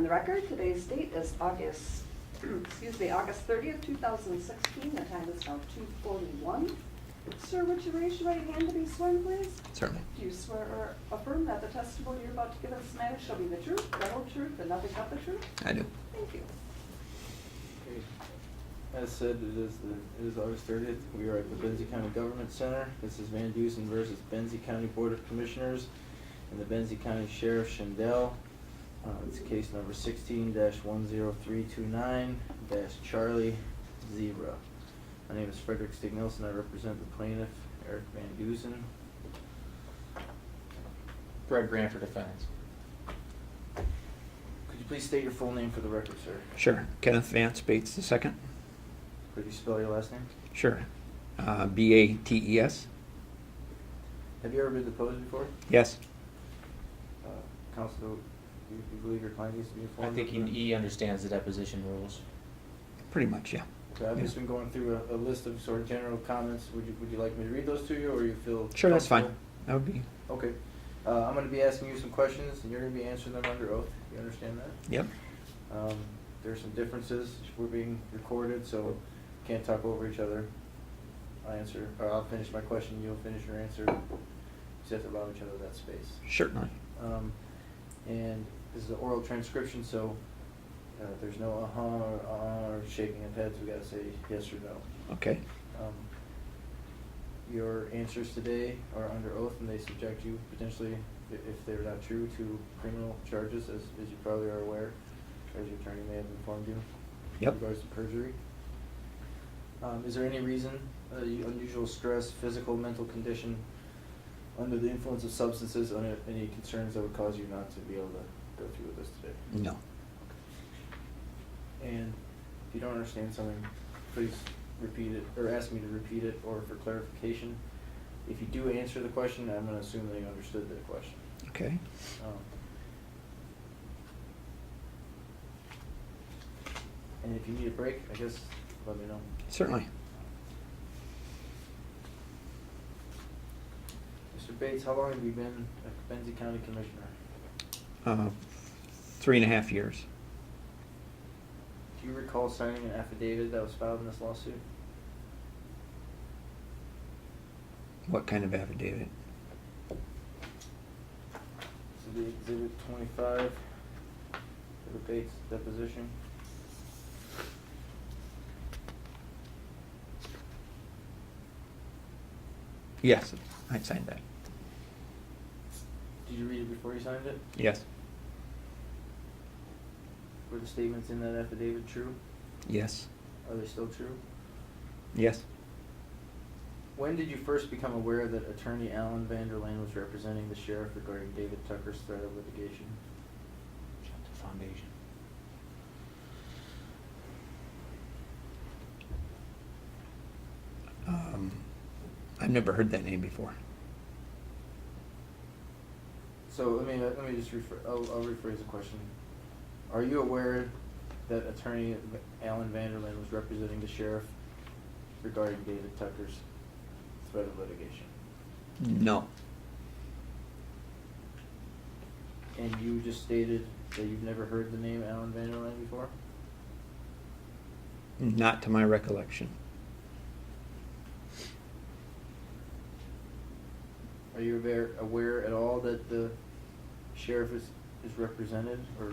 On the record, today's date is August 30th, 2016. The time is now 2:41. Sir, would you raise your right hand to be sworn, please? Certainly. Do you swear or affirm that the testimony you're about to give in this matter shall be the truth, the whole truth, and nothing but the truth? I do. Thank you. Okay. As said, it is August 30th. We are at the Benzie County Government Center. This is VanDussen versus Benzie County Board of Commissioners and the Benzie County Sheriff Schendel. It's case number 16-10329-Charlie Zebra. My name is Frederick Stignilson. I represent the plaintiff, Eric VanDussen. Brett Grant for defense. Could you please state your full name for the record, sir? Sure. Kenneth Vance Bates II. Could you spell your last name? Sure. Bates. Have you ever been deposed before? Yes. Counsel, you believe your client needs to be I informed? think he understands the deposition rules. Pretty much, yeah. Okay, I've just been going through a list of sort of general comments. Would you like me to read those to you, or you feel Sure, that's fine. comfortable? That would be. Okay. I'm going to be asking you some questions, and you're going to be answering them under oath. You understand that? Yep. There's some differences. We're being recorded, so can't talk over each other. I'll finish my question, you'll finish your answer. Just have to allow each other that space. Certainly. And this is an oral transcription, so there's no or shaking of heads. We got to say yes or no. Okay. Your answers today are under oath, and they subject you potentially, if they're not true, to criminal charges, as you probably are aware, as your attorney may have informed you. Yep. In regards to perjury. Is there any reason, unusual stress, physical, mental condition, under the influence of substances, any concerns that would cause you not to be able to go through with this today? No. And if you don't understand something, please repeat it, or ask me to repeat it, or for clarification. If you do answer the question, I'm going to assume that you understood the question. Okay. And if you need a break, I guess, let me know. Certainly. Mr. Bates, how long have you been a Benzie County Commissioner? 3.5 years. Do you recall signing an affidavit that was filed in this lawsuit? What kind of affidavit? So the Exhibit 25 for the Bates deposition. Yes, I signed that. Did you read it before you signed it? Yes. Were the statements in that affidavit true? Yes. Are they still true? Yes. When did you first become aware that Attorney Alan Vanderland was representing the sheriff regarding David Tucker's threat of litigation? The foundation. I've never heard that name before. So let me just I'll rephrase the question. Are you aware that Attorney Alan Vanderland was representing the sheriff regarding David Tucker's threat of litigation? No. And you just stated that you've never heard the name Alan Vanderland before? Not to my recollection. Are you aware at all that the sheriff is represented, or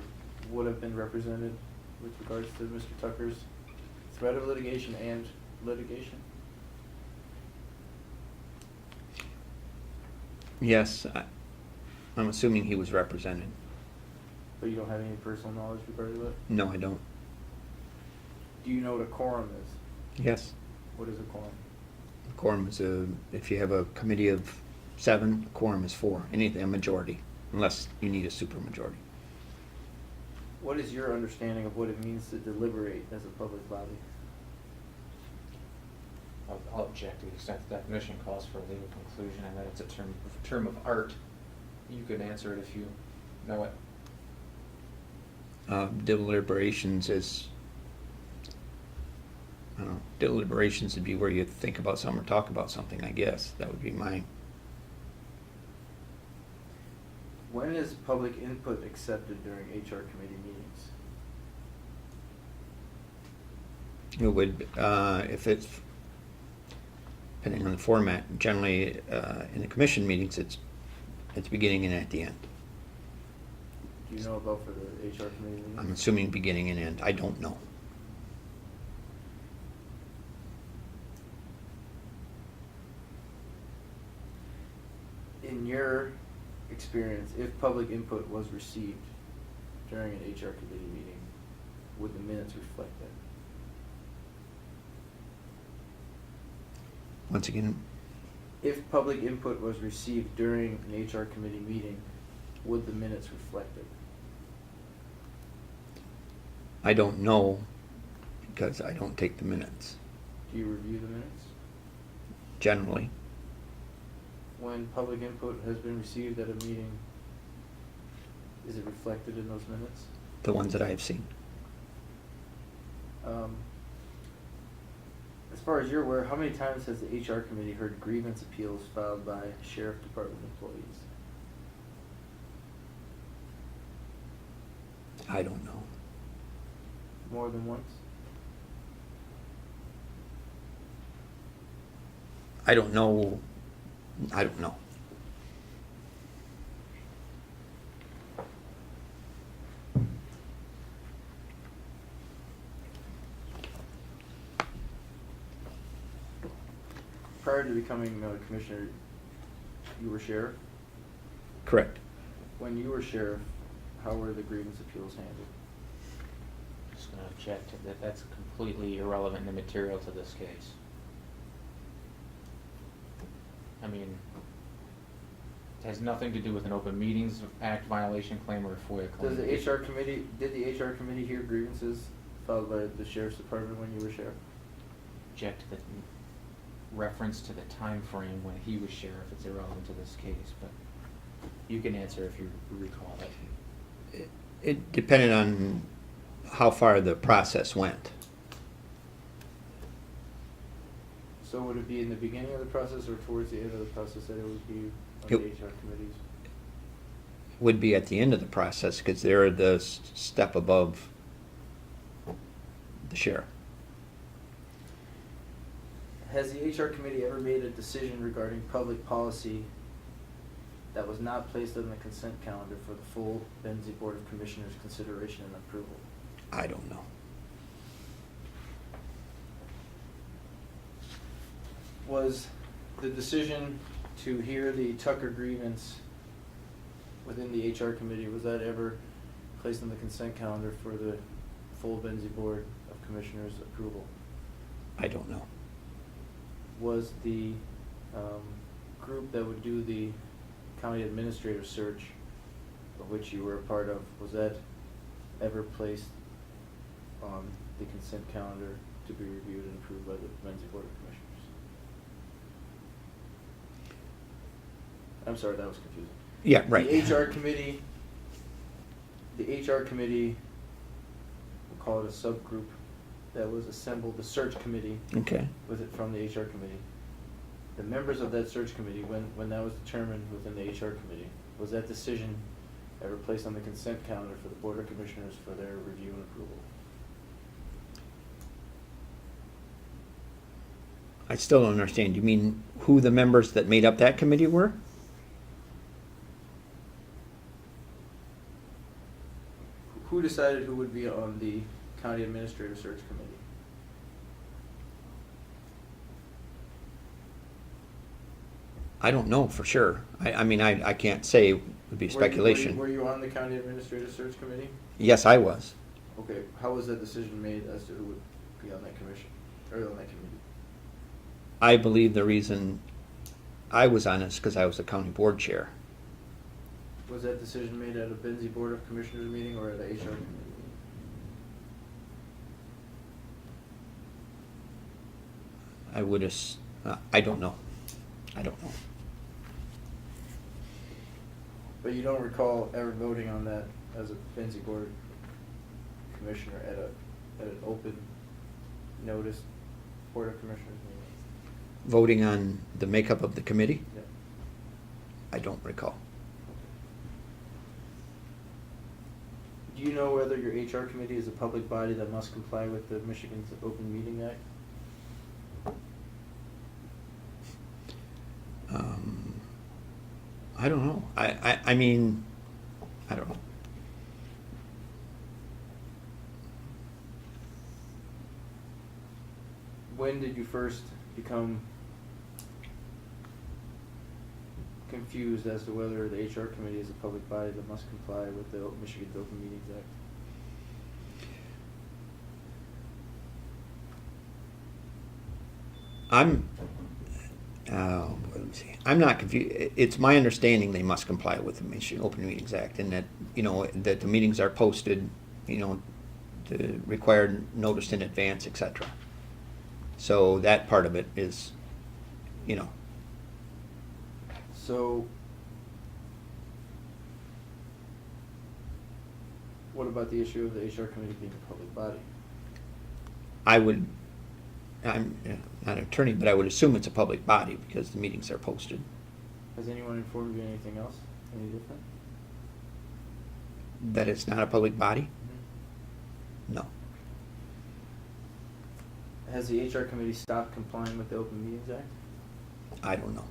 would have been represented with regards to Mr. Tucker's threat of litigation and litigation? Yes, I'm assuming he was represented. But you don't have any personal knowledge regarding that? No, I don't. Do you know what a quorum is? Yes. What is a quorum? Quorum is if you have a committee of 7, quorum is 4. Anything, a majority, unless you need a supermajority. What is your understanding of what it means to deliberate as a public body? I'll object to the extent the definition calls for a legal conclusion and that it's a term of art. You could answer it if you know it. Deliberations is, I don't know, deliberations would be where you think about something or talk about something, I guess. That would be my When is public input accepted during HR committee meetings? It would, if it's, depending on the format, generally, in the commission meetings, it's at the beginning and at the end. Do you know about for the HR committee meetings? I'm assuming beginning and end. I don't know. In your experience, if public input was received during an HR committee meeting, would the minutes reflect that? Once again, If public input was received during an HR committee meeting, would the minutes reflect it? I don't know because I don't take the minutes, Do you review the minutes? generally. When public input has been received at a meeting, is it reflected in those minutes? The ones that I have seen. As far as you're aware, how many times has the HR committee heard grievance appeals filed by sheriff department employees? I don't know. More than once? I don't know. I don't know. Prior to becoming commissioner, you were sheriff? Correct. When you were sheriff, how were the grievance appeals handled? Just gonna object to that, that's completely irrelevant and immaterial to this case. I mean, it has nothing to do with an Open Meetings Act violation claim or a FOIA claim. Did the HR committee hear grievances filed by the sheriff's department when you were sheriff? Object to the reference to the time frame when he was sheriff, it's irrelevant to this case, but you can answer if you recall it. It depended on how far the process went. So would it be in the beginning of the process or towards the end of the process that it would be on It- the HR committees? Would be at the end of the process because they're the step above the sheriff. Has the HR committee ever made a decision regarding public policy that was not placed on the consent calendar for the full Benzie Board of Commissioners consideration and approval? I don't know. Was the decision to hear the Tucker grievance within the HR committee, was that ever placed on the consent calendar for the full Benzie Board of Commissioners approval? I don't know. Was the group that would do the county administrator search, of which you were a part of, was that ever placed on the consent calendar to be reviewed and approved by the Benzie Board of Commissioners? I'm sorry, that was confusing. Yeah, right. The HR committee, we'll call it a subgroup, that was assembled, the search committee, Okay. was it from the HR committee? The members of that search committee, when that was determined within the HR committee, was that decision ever placed on the consent calendar for the Board of Commissioners for their review and approval? I still don't understand. You mean who the members that made up that committee were? Who decided who would be on the county administrator search committee? I don't know for sure. I mean, I can't say. It would be speculation. Were you on the county administrator search committee? Yes, I was. Okay, how was that decision made as to who would be on that commission, or on that committee? I believe the reason I was on it is because I was the county board chair. Was that decision made at a Benzie Board of Commissioners meeting or at a HR committee meeting? I would have. I don't know. I don't know. But you don't recall ever voting on that as a Benzie Board Commissioner at an open notice Board of Commissioners meeting? Voting on the makeup of the committee? Yeah. I don't recall. Do you know whether your HR committee is a public body that must comply with the Michigan's Open Meeting Act? I don't know. I mean, I don't know. When did you first become confused as to whether the HR committee is a public body that must comply with the Michigan's Open Meetings Act? Let me see. I'm not confused. It's my understanding they must comply with the Michigan Open Meetings Act, and that, that the meetings are posted, the required notice in advance, etc. So that part of it is, So, what about the issue of the HR committee being a public body? I'm not an attorney, but I would assume it's a public body because the meetings are posted. Has anyone informed you anything else? Any different? That it's not a public body? No. Has the HR committee stopped complying with the Open Meetings Act? I don't know.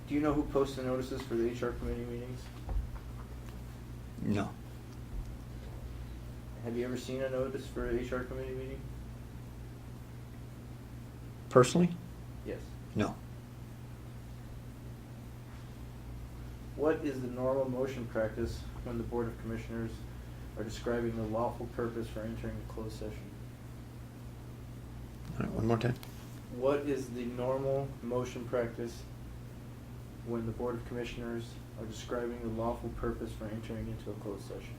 Do you know who posts the notices for the HR committee meetings? No. Have you ever seen a notice for an HR committee meeting? Personally? Yes. No. What is the normal motion practice when the Board of Commissioners are describing the lawful purpose for entering a closed session? All right, one more time. What is the normal motion practice when the Board of Commissioners are describing the lawful purpose for entering into a closed session?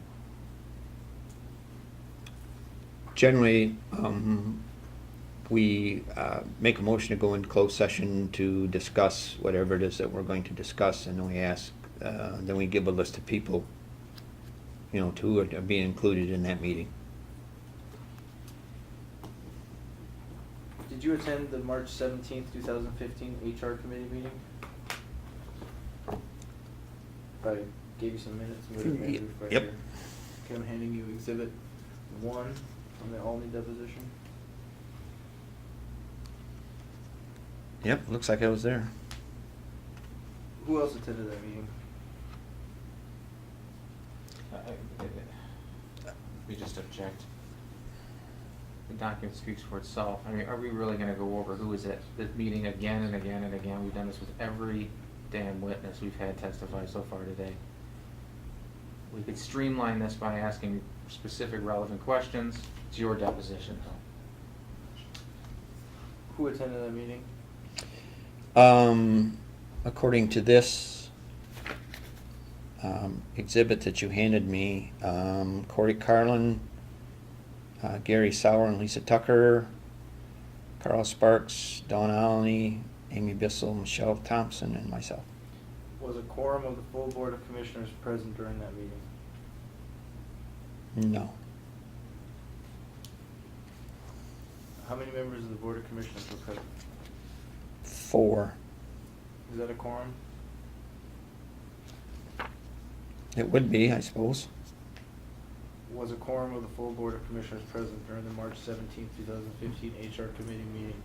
Generally, we make a motion to go into closed session to discuss whatever it is that we're going to discuss, and then we ask, then we give a list of people, to are being included in that meeting. Did you attend the March 17th, 2015 HR committee meeting? If I gave you some minutes, I'm going to Yep. right here. Okay, I'm handing you Exhibit 1 on the Alney deposition. Yep, looks like I was there. Who else attended that meeting? We just object. The document speaks for itself. I mean, are we really gonna go over who was at the meeting again and again and again? We've done this with every damn witness we've had testify so far today. We could streamline this by asking specific relevant questions. It's your deposition, though. Who attended that meeting? According to this exhibit that you handed me, Corey Carlin, Gary Sauer and Lisa Tucker, Carl Sparks, Dawn Alney, Amy Bissell, Michelle Thompson, and myself. Was a quorum of the full Board of Commissioners present during that meeting? No. How many members of the Board of Commissioners were present? 4. Is that a quorum? It would be, I suppose. Was a quorum of the full Board of Commissioners present during the March 17th, 2015 HR committee meeting?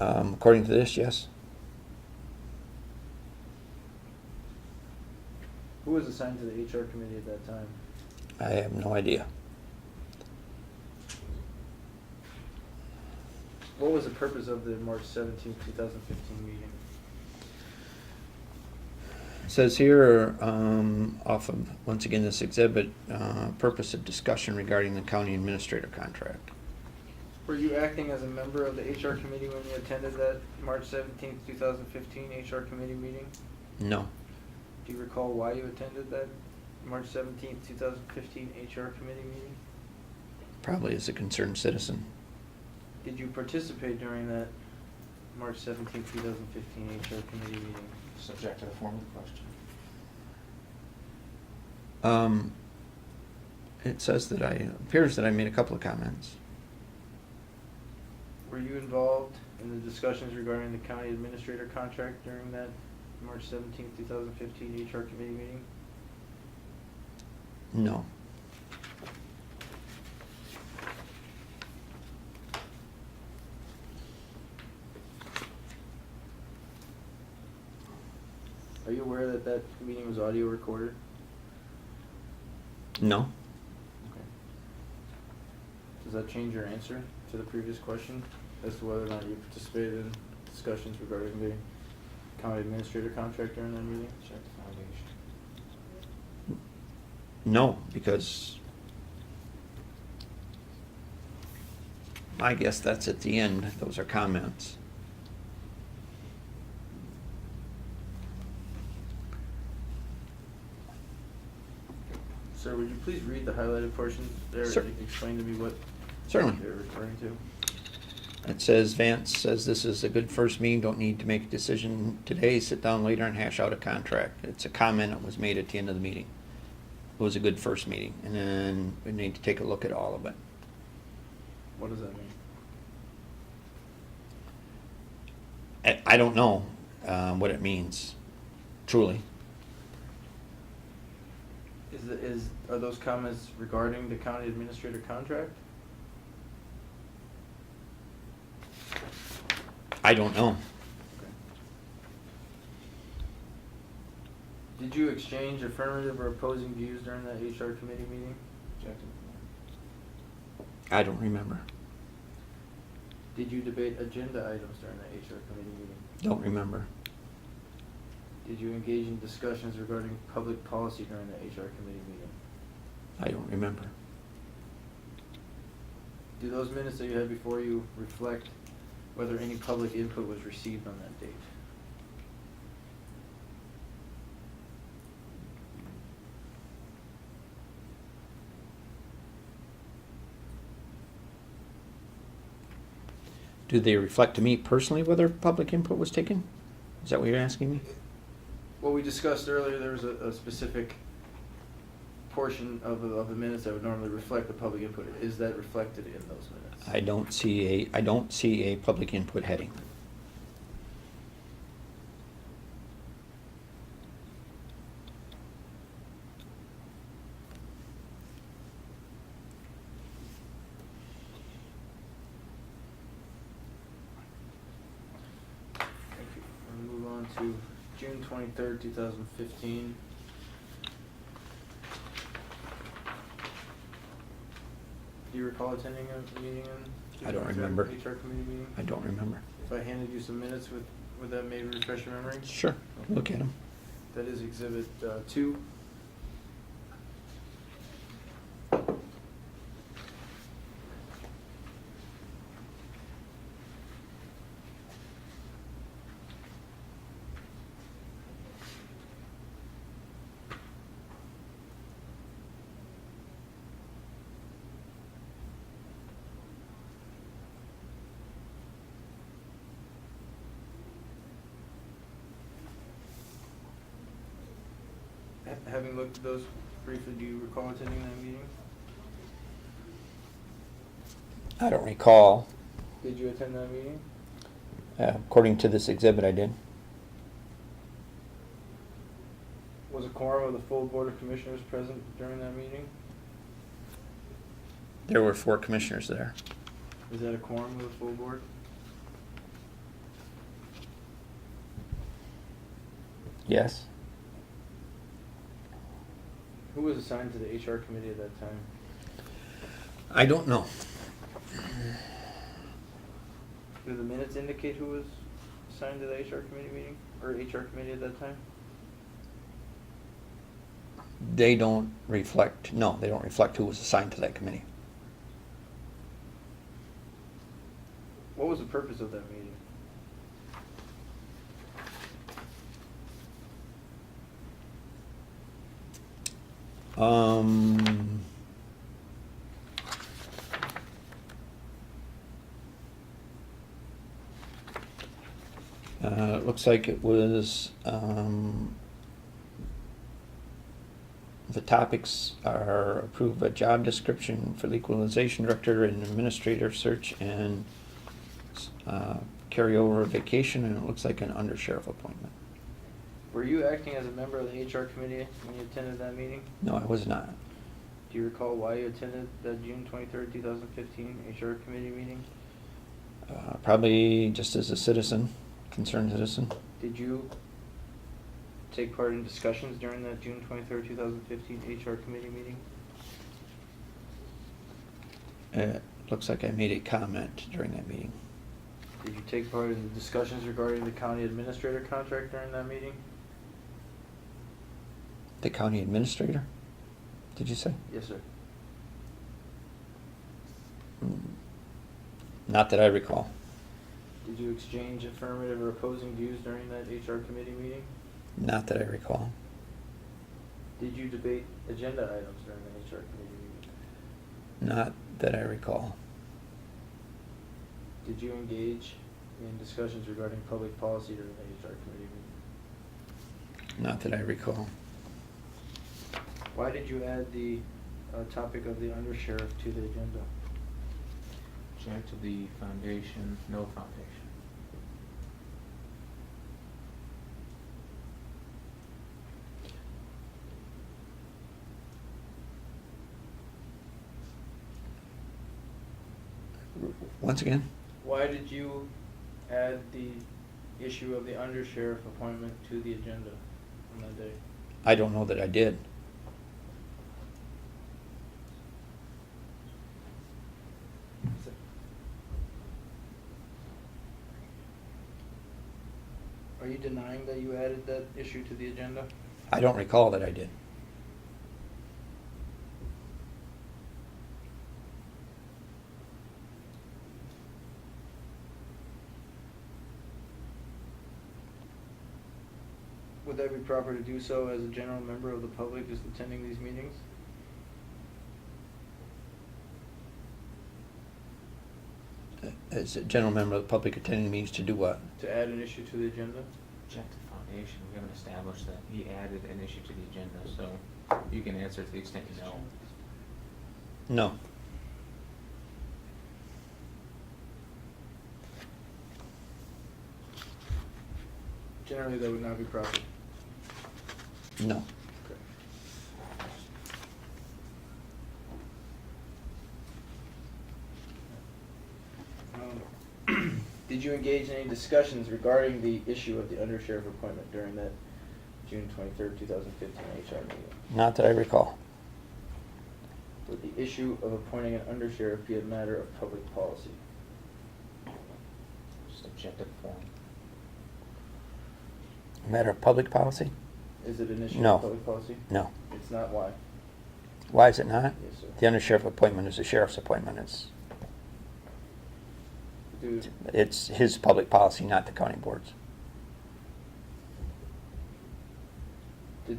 According to this, yes. Who was assigned to the HR committee at that time? I have no idea. What was the purpose of the March 17th, 2015 meeting? It says here, off of, once again, this exhibit, purpose of discussion regarding the county administrator contract. Were you acting as a member of the HR committee when you attended that March 17th, 2015 HR committee meeting? No. Do you recall why you attended that March 17th, 2015 HR committee meeting? Probably as a concerned citizen. Did you participate during that March 17th, 2015 HR committee meeting? Subject to the form of the question. It says that appears that I made a couple of comments. Were you involved in the discussions regarding the county administrator contract during that March 17th, 2015 HR committee meeting? No. Are you aware that that meeting was audio recorded? No. Okay. Does that change your answer to the previous question as to whether or not you participated in discussions regarding the county administrator contract during that meeting? Check the foundation. No, because I guess that's at the end. Those are comments. Sir, would you please read the highlighted portion there Sure. and explain to me what Certainly. they're referring to? It says, Vance says this is a good first meeting, don't need to make a decision today, sit down later and hash out a contract. It's a comment that was made at the end of the meeting. It was a good first meeting, and then we need to take a look at all of it. What does that mean? I don't know what it means, truly. Are those comments regarding the county administrator contract? I don't know. Okay. Did you exchange affirmative or opposing views during that HR committee meeting? Check the form. I don't remember. Did you debate agenda items during the HR committee meeting? Don't remember. Did you engage in discussions regarding public policy during the HR committee meeting? I don't remember. Do those minutes that you had before you reflect whether any public input was received on that date? Do they reflect to me personally whether public input was taken? Is that what you're asking me? What we discussed earlier, there was a specific portion of the minutes that would normally reflect the public input. Is that reflected in those minutes? I don't see a public input heading. Thank you. We'll move on to June 23rd, 2015. Do you recall attending a meeting in? I don't remember. HR committee meeting? I don't remember. If I handed you some minutes, would that maybe refresh your memory? Sure, look at them. That is Exhibit 2. Having looked at those briefly, do you recall attending that meeting? I don't recall. Did you attend that meeting? According to this exhibit, I did. Was a quorum of the full Board of Commissioners present during that meeting? There were 4 commissioners there. Is that a quorum of the full board? Yes. Who was assigned to the HR committee at that time? I don't know. Do the minutes indicate who was assigned to the HR committee meeting, or HR committee at that time? They don't reflect who was assigned to that committee. What was the purpose of that meeting? It looks like it was, the topics are approve a job description for the equalization director and administrator search and carry over vacation, and it looks like an undersheriff appointment. Were you acting as a member of the HR committee when you attended that meeting? No, I was not. Do you recall why you attended the June 23rd, 2015 HR committee meeting? Probably just as a citizen, concerned citizen. Did you take part in discussions during that June 23rd, 2015 HR committee meeting? Looks like I made a comment during that meeting. Did you take part in the discussions regarding the county administrator contract during that meeting? The county administrator, did you say? Yes, sir. Not that I recall. Did you exchange affirmative or opposing views during that HR committee meeting? Not that I recall. Did you debate agenda items during the HR committee meeting? Not that I recall. Did you engage in discussions regarding public policy during the HR committee meeting? Not that I recall. Why did you add the topic of the undersheriff to the agenda? Check to the foundation, no foundation. Once again? Why did you add the issue of the undersheriff appointment to the agenda on that day? I don't know that I did. Are you denying that you added that issue to the agenda? I don't recall that I did. Would that be proper to do so as a general member of the public just attending these meetings? As a general member of the public attending meetings to do what? To add an issue to the agenda? Check the foundation. We haven't established that he added an issue to the agenda, so you can answer to the extent you know. No. Generally, that would not be proper. No. Did you engage in any discussions regarding the issue of the undersheriff appointment during that June 23rd, 2015 HR meeting? Not that I recall. Would the issue of appointing an undersheriff be a matter of public policy? Just objective form. A matter of public policy? Is it an issue No. of public policy? No. It's not. Why? Why is it not? Yes, sir. The undersheriff appointment is the sheriff's appointment. It's his public policy, not the county board's. Did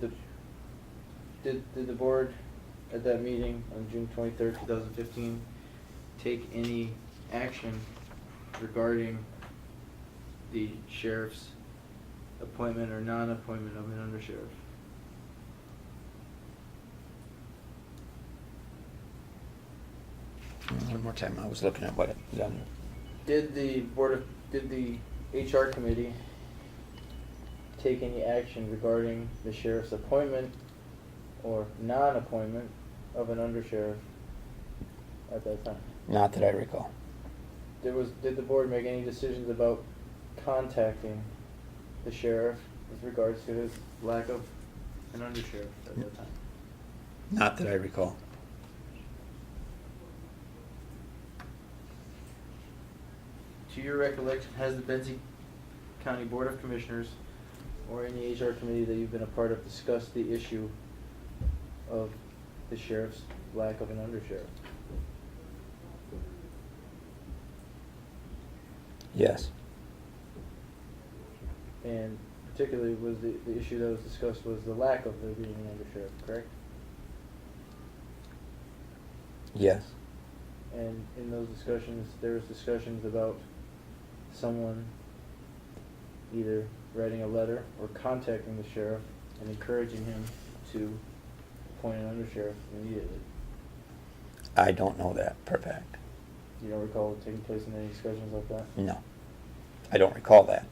the board at that meeting on June 23rd, 2015 take any action regarding the sheriff's appointment or non-appointment of an undersheriff? One more time, I was looking at what it done. Did the HR committee take any action regarding the sheriff's appointment or non-appointment of an undersheriff at that time? Not that I recall. Did the board make any decisions about contacting the sheriff with regards to his lack of an undersheriff at that time? Not that I recall. To your recollection, has the Benzie County Board of Commissioners or any HR committee that you've been a part of discussed the issue of the sheriff's lack of an undersheriff? Yes. And particularly was the issue that was discussed was the lack of there being an undersheriff, correct? Yes. And in those discussions, there was discussions about someone either writing a letter or contacting the sheriff and encouraging him to appoint an undersheriff immediately. I don't know that per fact. You don't recall taking place in any discussions like that? No. I don't recall that.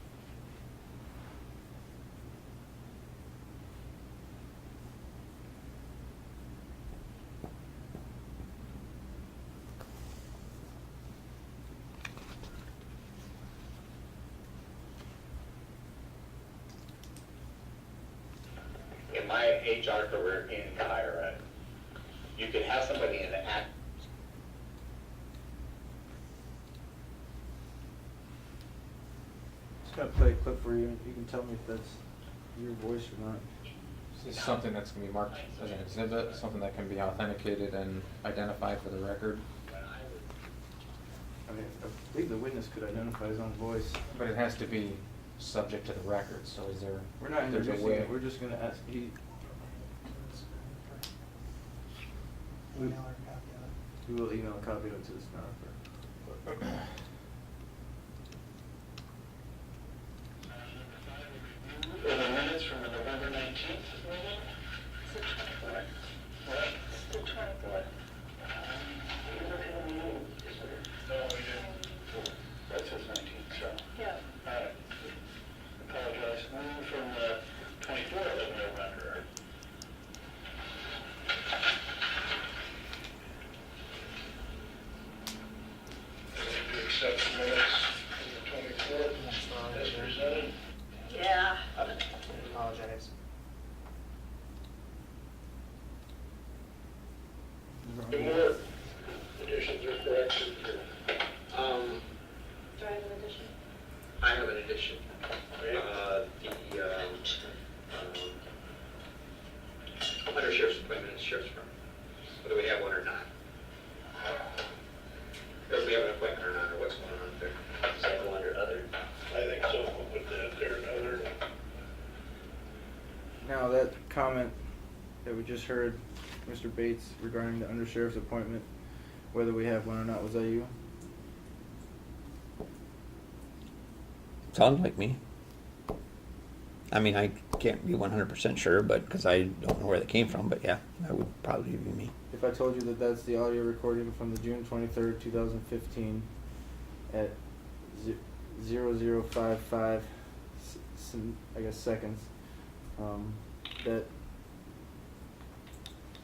In my HR career in Kyra, you could have somebody in the act. Just gonna play a clip for you, and you can tell me if that's your voice or not. This is something that's gonna be marked as an exhibit, something that can be authenticated and identified for the record, I mean, I believe the witness could identify his own voice. but it has to be subject to the record, so is there? We're not there's a introducing way- it, we're just gonna ask, Email or copy of it. we will email a copy of it to the stenographer. The minutes from the November 19th meeting? What? The 24th. No, we didn't. That says 19th, so. Yeah. All right. Apologize. From the 24th of November. To accept the minutes from the 24th as presented. Yeah. Apologize. Any more additions or corrections? Do I have an addition? I have an addition. Under sheriff's appointment is sheriff's firm, whether we have one or not. If we have an appointment or not, or what's going on there. Does that go under other? I think so, we'll put that there, other. Now, that comment that we just heard, Mr. Bates, regarding the undersheriff's appointment, whether we have one or not, was that you? Sounds like me. I mean, I can't be 100% sure, but because I don't know where they came from, but yeah, that would probably be me. If I told you that that's the audio recording from the June 23rd, 2015 at 0055, I guess, seconds, that,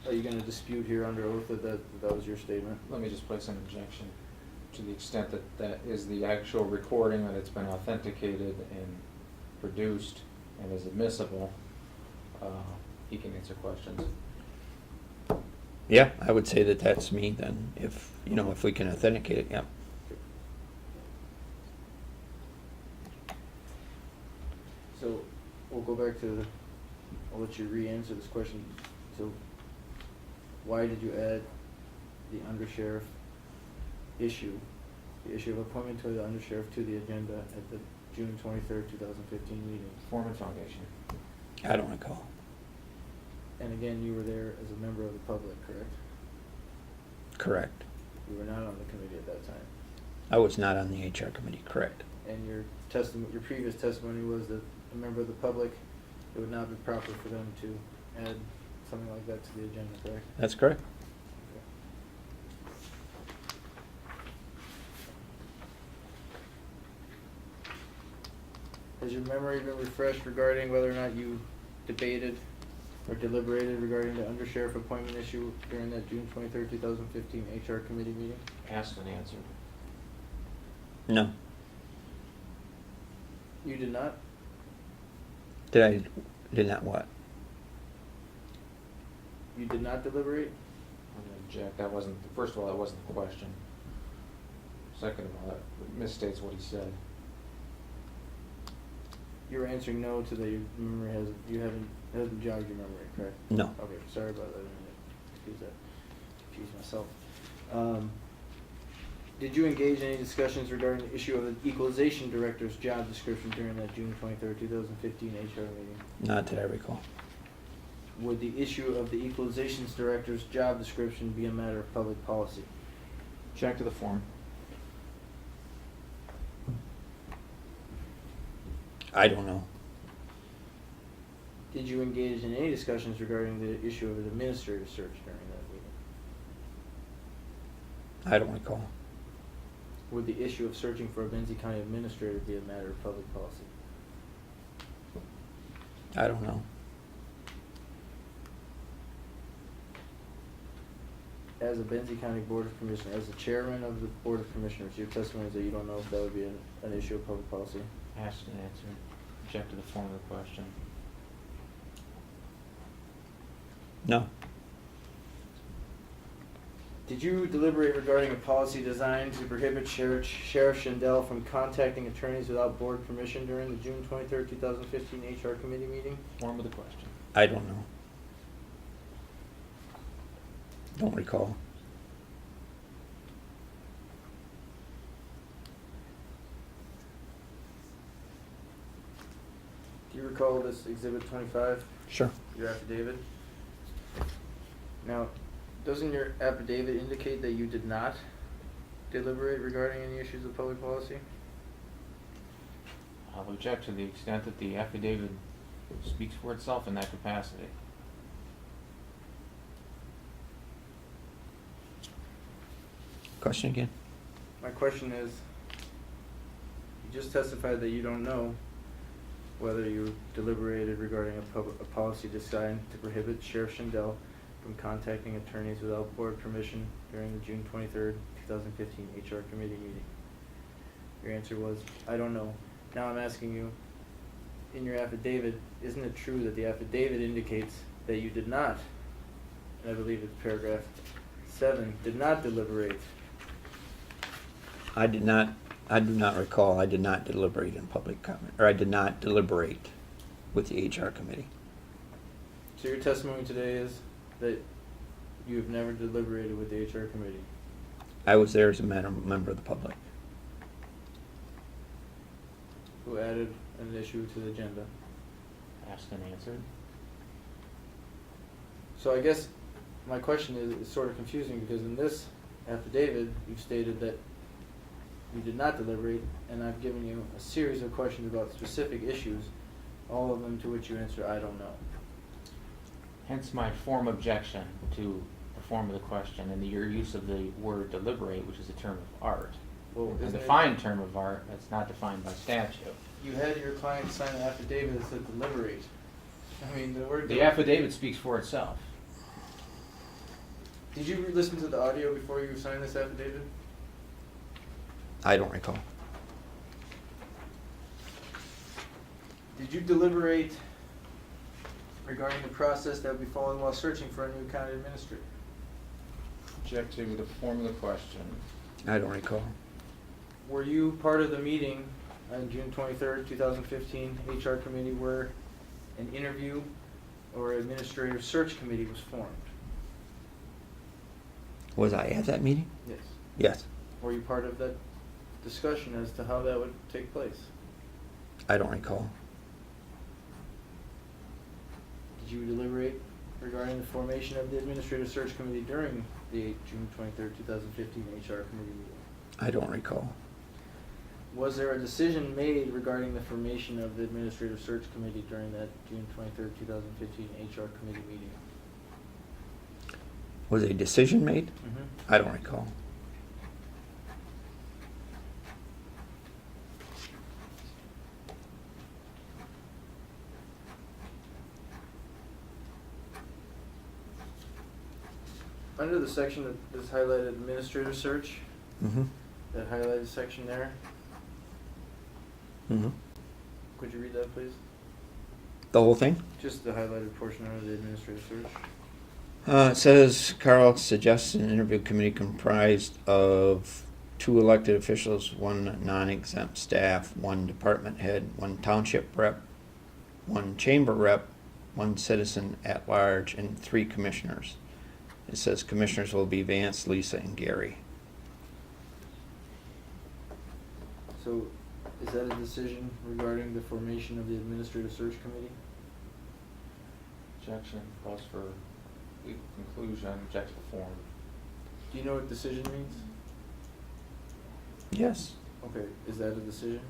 are you going to dispute here under oath that was your statement? Let me just place an objection. To the extent that that is the actual recording, that it's been authenticated and produced and is admissible, he can answer questions. Yeah, I would say that that's me then, if, if we can authenticate it, yeah. So, we'll go back to, I'll let you re-answer this question. So, why did you add the undersheriff issue, the issue of appointment to the undersheriff to the agenda at the June 23rd, 2015 meeting? Foreman Foundation. I don't recall. And again, you were there as a member of the public, correct? Correct. You were not on the committee at that time. I was not on the HR committee, correct. And your previous testimony was that a member of the public, it would not be proper for them to add something like that to the agenda, correct? That's correct. Has your memory been refreshed regarding whether or not you debated or deliberated regarding the undersheriff appointment issue during that June 23rd, 2015 HR committee meeting? Asked and answered. No. You did not? Did not what? You did not deliberate? I'm gonna object. That wasn't, first of all, that wasn't the question. Second of all, that misstates what he said. You were answering no to that your memory hasn't jogged your memory, correct? No. Okay, sorry about that. Excuse myself. Did you engage in any discussions regarding the issue of the equalization director's job description during that June 23rd, 2015 HR meeting? Not that I recall. Would the issue of the equalizations director's job description be a matter of public policy? Check to the form. I don't know. Did you engage in any discussions regarding the issue of an administrative search during that meeting? I don't recall. Would the issue of searching for a Benzie County administrator be a matter of public policy? I don't know. As a Benzie County Board of Commissioners, as the chairman of the Board of Commissioners, your testimony is that you don't know if that would be an issue of public policy? Asked and answered. Object to the form of the question. No. Did you deliberate regarding a policy designed to prohibit Sheriff Schendel from contacting attorneys without board permission during the June 23rd, 2015 HR committee meeting? Form of the question. I don't know. Don't recall. Do you recall this Exhibit 25, Sure. your affidavit? Now, doesn't your affidavit indicate that you did not deliberate regarding any issues of public policy? I'll object to the extent that the affidavit speaks for itself in that capacity. Question again? My question is, you just testified that you don't know whether you deliberated regarding a policy designed to prohibit Sheriff Schendel from contacting attorneys without board permission during the June 23rd, 2015 HR committee meeting. Your answer was, I don't know. Now I'm asking you, in your affidavit, isn't it true that the affidavit indicates that you did not, and I believe it's paragraph 7, did not deliberate? I do not recall. I did not deliberate in public comment, or I did not deliberate with the HR committee. So your testimony today is that you have never deliberated with the HR committee? I was there as a member of the public. Who added an issue to the agenda? Asked and answered. So I guess my question is sort of confusing because in this affidavit, you've stated that you did not deliberate, and I've given you a series of questions about specific issues, all of them to which you answer, I don't know. Hence my form objection to the form of the question and your use of the word deliberate, which is a term of art. Well, A isn't it- defined term of art that's not defined by statute. You had your client sign an affidavit that said deliberate. I mean, the word... The affidavit speaks for itself. Did you listen to the audio before you signed this affidavit? I don't recall. Did you deliberate regarding the process that would be followed while searching for a new county administrator? Object to the form of the question. I don't recall. Were you part of the meeting on June 23rd, 2015, HR committee where an interview or administrative search committee was formed? Was I at that meeting? Yes. Yes. Were you part of that discussion as to how that would take place? I don't recall. Did you deliberate regarding the formation of the administrative search committee during the June 23rd, 2015 HR committee meeting? I don't recall. Was there a decision made regarding the formation of the administrative search committee during that June 23rd, 2015 HR committee meeting? Was a decision made? Mm-hmm. I don't recall. Under the section that is highlighted administrative search, Mm-hmm. that highlighted section there, Mm-hmm. could you read that please? The whole thing? Just the highlighted portion under the administrative search. It says Carl suggests an interview committee comprised of 2 elected officials, 1 non-exempt staff, 1 department head, 1 township rep, 1 chamber rep, 1 citizen at large, and 3 commissioners. It says commissioners will be Vance, Lisa, and Gary. So, is that a decision regarding the formation of the administrative search committee? Objection, calls for legal conclusion, object to the form. Do you know what decision means? Yes. Okay, is that a decision?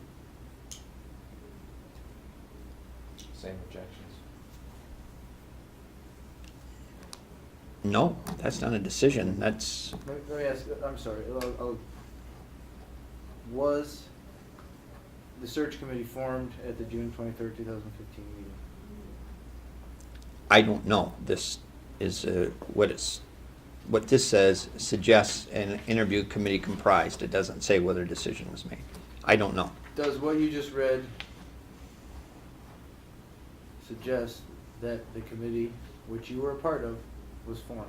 Same objections. No, that's not a decision, that's, Let me ask, I'm sorry, was the search committee formed at the June 23rd, 2015 meeting? I don't know. This is what this says suggests an interview committee comprised. It doesn't say whether a decision was made. I don't know. Does what you just read suggest that the committee, which you were a part of, was formed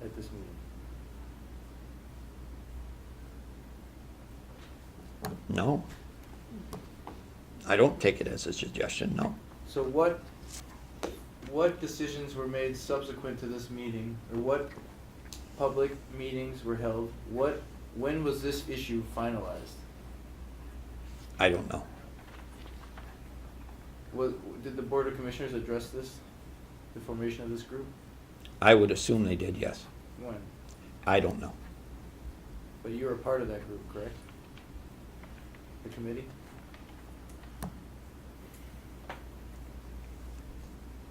at this meeting? No. I don't take it as a suggestion, no. So what decisions were made subsequent to this meeting, or what public meetings were held? When was this issue finalized? I don't know. Did the Board of Commissioners address this, the formation of this group? I would assume they did, yes. When? I don't know. But you were a part of that group, correct? The committee?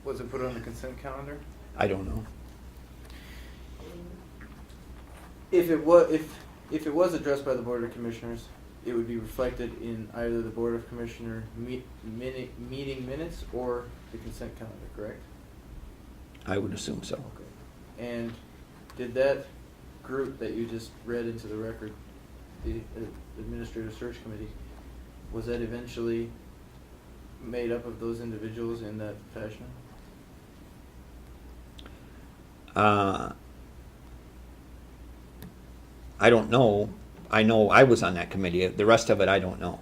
Was it put on the consent calendar? I don't know. If it was addressed by the Board of Commissioners, it would be reflected in either the Board of Commissioner meeting minutes or the consent calendar, correct? I would assume so. Okay. And did that group that you just read into the record, the Administrative Search Committee, was that eventually made up of those individuals in that fashion? I don't know. I know I was on that committee. The rest of it, I don't know.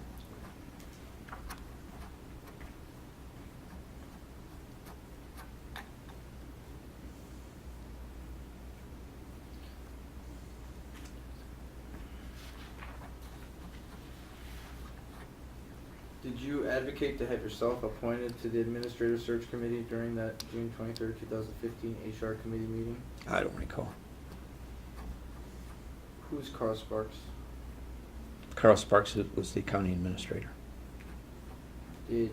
Did you advocate to have yourself appointed to the Administrative Search Committee during that June 23rd, 2015 HR Committee meeting? I don't recall. Who's Carl Sparks? Carl Sparks was the county administrator. Did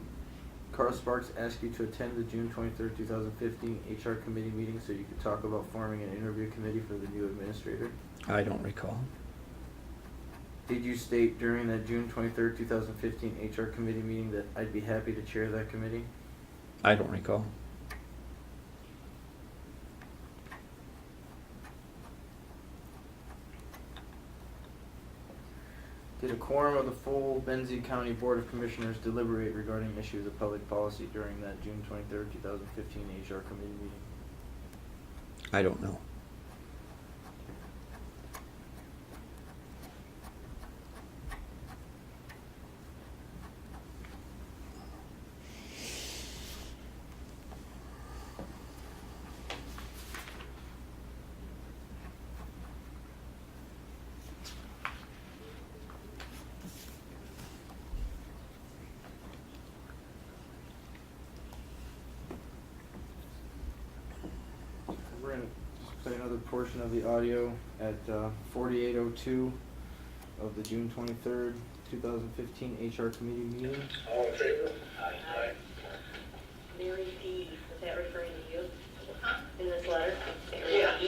Carl Sparks ask you to attend the June 23rd, 2015 HR Committee meeting so you could talk about forming an interview committee for the new administrator? I don't recall. Did you state during that June 23rd, 2015 HR Committee meeting that I'd be happy to chair that committee? I don't recall. Did a quorum of the full Benzie County Board of Commissioners deliberate regarding issues of public policy during that June 23rd, 2015 HR Committee meeting? I don't know. We're going to just play another portion of the audio at 48:02 of the June 23rd, 2015 HR Committee meeting. All in favor? Aye. Mary P., was that referring to you? In this letter? Yeah.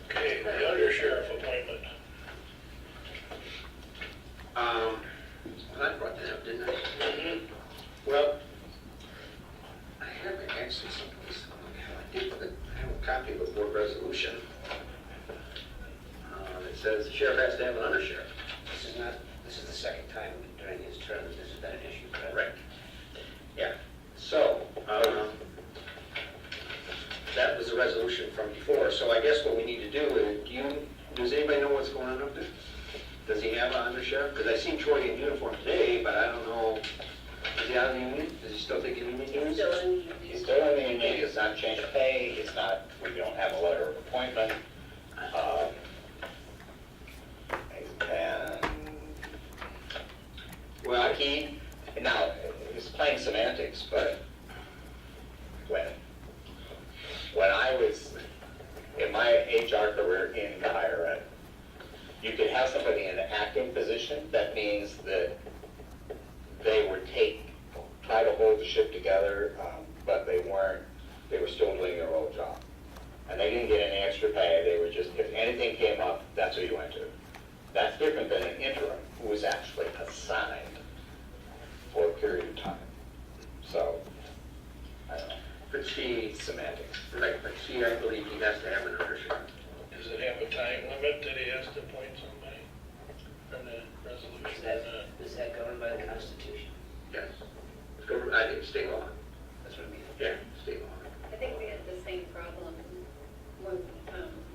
Okay, the undersheriff appointment. Well, I brought that up, didn't I? Mm-hmm. Well, I have it actually someplace. I have a copy of a board resolution. It says the sheriff has to have an undersheriff. This is the second time during his term that this has been an issue, correct? Yeah. So, that was a resolution from before. So I guess what we need to do is, does anybody know what's going on up there? Does he have an undersheriff? Because I seen Troy in uniform today, but I don't know. Is he out of the union? Does he still take union dues? Still in the union. He's still in the union, he has not changed pay, it's not, we don't have a letter of appointment. And Well, he, now, it's plain semantics, but when I was in my HR career in the higher ed, you could have somebody in an acting position, that means that they would try to hold the ship together, but they were still doing their old job. And they didn't get any extra pay, they were just, if anything came up, that's who you went to. That's different than an interim who was actually assigned for a period of time. So, I don't know, But see, semantics. right, but see, I believe he has to have an undersheriff. Does it have a time limit that he has to appoint somebody in the resolution or not? Is that governed by the Constitution? Yes. It's go- I think state law. That's what I mean. Yeah, state law. I think we had the same problem when,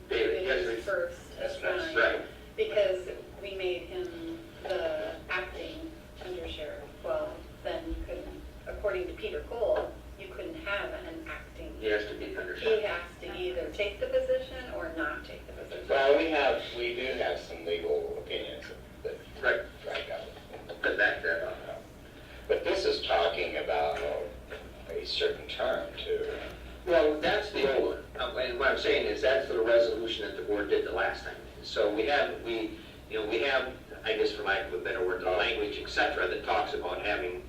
David, yes, was we- first that's assigned. right. Because we made him the acting undersheriff. Well, then you couldn't, according to Peter Cole, you couldn't have an acting. He has to be He undersheriff. has to either take the position or not take the position. Well, we do have some legal opinions that Right. drag out. To back that up. But this is talking about a certain term too. Well, that's the old one. And what I'm saying is that's the resolution that the board did the last time. So we have, I guess for lack of a better word, the language, et cetera, that talks about having,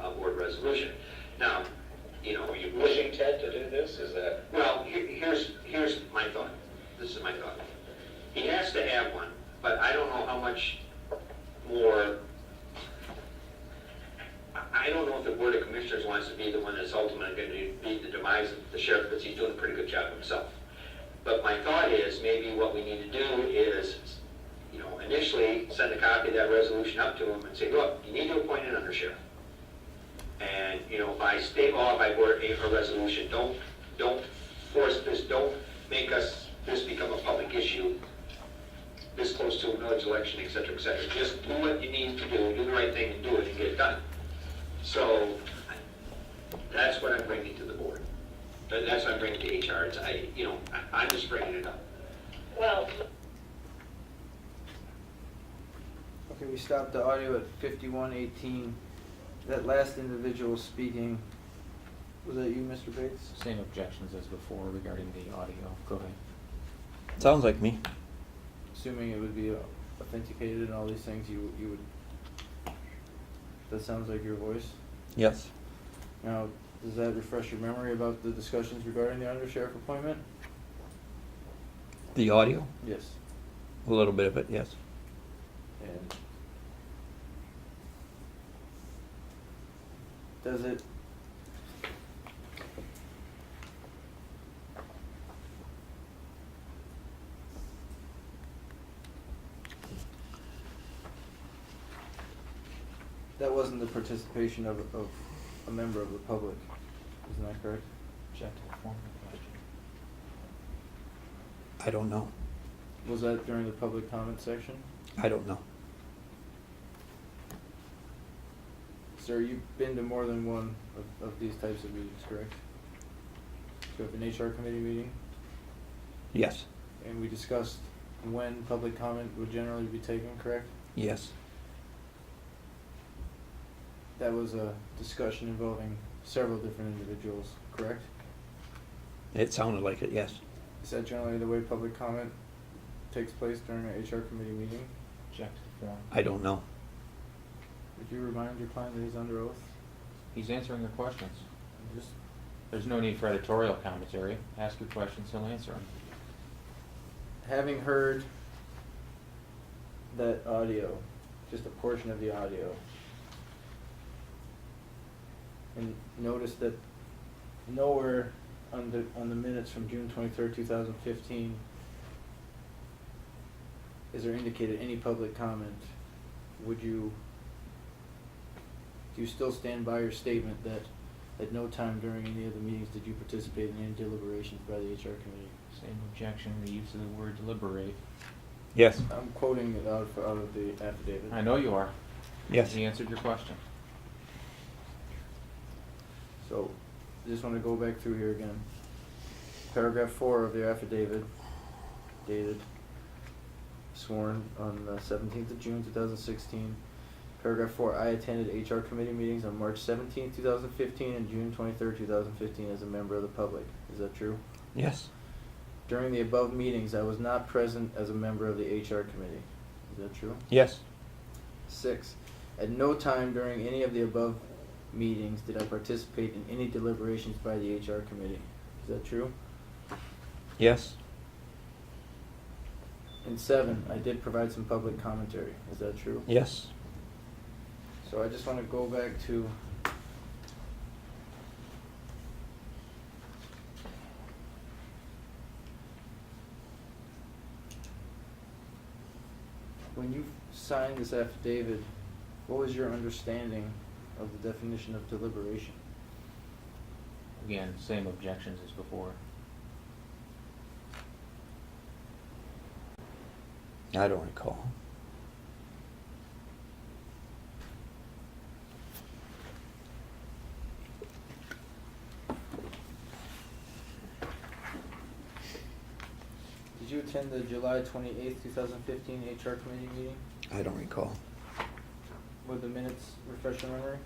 a board resolution. Now, Were you pushing Ted to do this? Is that? well, here's my thought. This is my thought. He has to have one, but I don't know how much more. I don't know if the Board of Commissioners wants to be the one that's ultimately going to be the demise of the sheriff, because he's doing a pretty good job himself. But my thought is, maybe what we need to do is, initially send a copy of that resolution up to him and say, look, you need to appoint an undersheriff. And, by state law, by board, a resolution, don't force this, don't make this become a public issue this close to a village election, et cetera, et cetera. Just do what you need to do the right thing and do it and get it done. So, that's what I'm bringing to the board. That's what I'm bringing to HR. I'm just bringing it up. Well, Okay, we stopped the audio at 51:18. That last individual speaking, was that you, Mr. Bates? Same objections as before regarding the audio. Go ahead. Sounds like me. Assuming it would be authenticated and all these things, you would. That sounds like your voice. Yes. Now, does that refresh your memory about the discussions regarding the undersheriff appointment? The audio? Yes. A little bit of it, yes. And does it? That wasn't the participation of a member of the public, isn't that correct? Object to the form of the question. I don't know. Was that during the public comment section? I don't know. Sir, you've been to more than one of these types of meetings, correct? You have an HR committee meeting, Yes. and we discussed when public comment would generally be taken, correct? Yes. That was a discussion involving several different individuals, correct? It sounded like it, yes. Is that generally the way public comment takes place during an HR committee meeting? Object to the form. I don't know. Would you remind your client that he's under oath? He's answering your questions. Just There's no need for editorial commentary. Ask your questions, he'll answer them. having heard that audio, just a portion of the audio, and noticed that nowhere on the minutes from June 23rd, 2015, is there indicated any public comment, do you still stand by your statement that at no time during any of the meetings did you participate in any deliberations by the HR committee? Same objection, the use of the word deliberate. Yes. I'm quoting it out of the affidavit. I know you are. Yes. He answered your question. So, I just want to go back through here again. Paragraph 4 of the affidavit, dated, sworn on the 17th of June 2016. Paragraph 4, I attended HR committee meetings on March 17th, 2015 and June 23rd, 2015 as a member of the public. Is that true? Yes. During the above meetings, I was not present as a member of the HR committee. Is that true? Yes. 6, at no time during any of the above meetings did I participate in any deliberations by the HR committee? Is that true? Yes. And 7, I did provide some public commentary. Is that true? Yes. So I just want to go back to when you signed this affidavit, what was your understanding of the definition of deliberation? Again, same objections as before. I don't recall. Did you attend the July 28th, 2015 HR committee meeting? I don't recall. Would the minutes refresh your memory?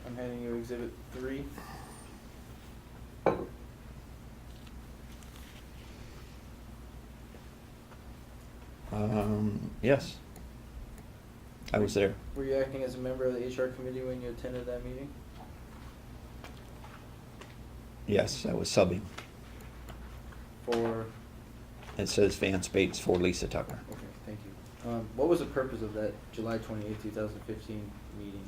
I'm handing you Exhibit 3. Yes. I was there. Were you acting as a member of the HR committee when you attended that meeting? Yes, I was subbing. For, It says Vance Bates for Lisa Tucker. okay, thank you. What was the purpose of that July 28th, 2015 meeting?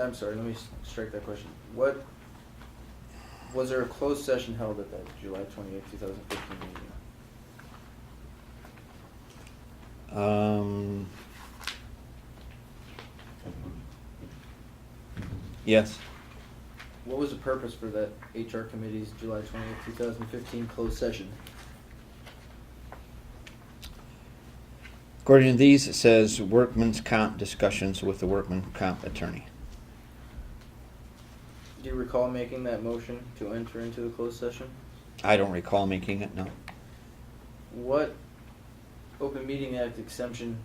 I'm sorry, let me strike that question. Was there a closed session held at that July 28th, 2015 meeting? Yes. What was the purpose for that HR committee's July 28th, 2015 closed session? According to these, it says workman's comp discussions with the workman comp attorney. Do you recall making that motion to enter into the closed session? I don't recall making it, no. What Open Meeting Act exemption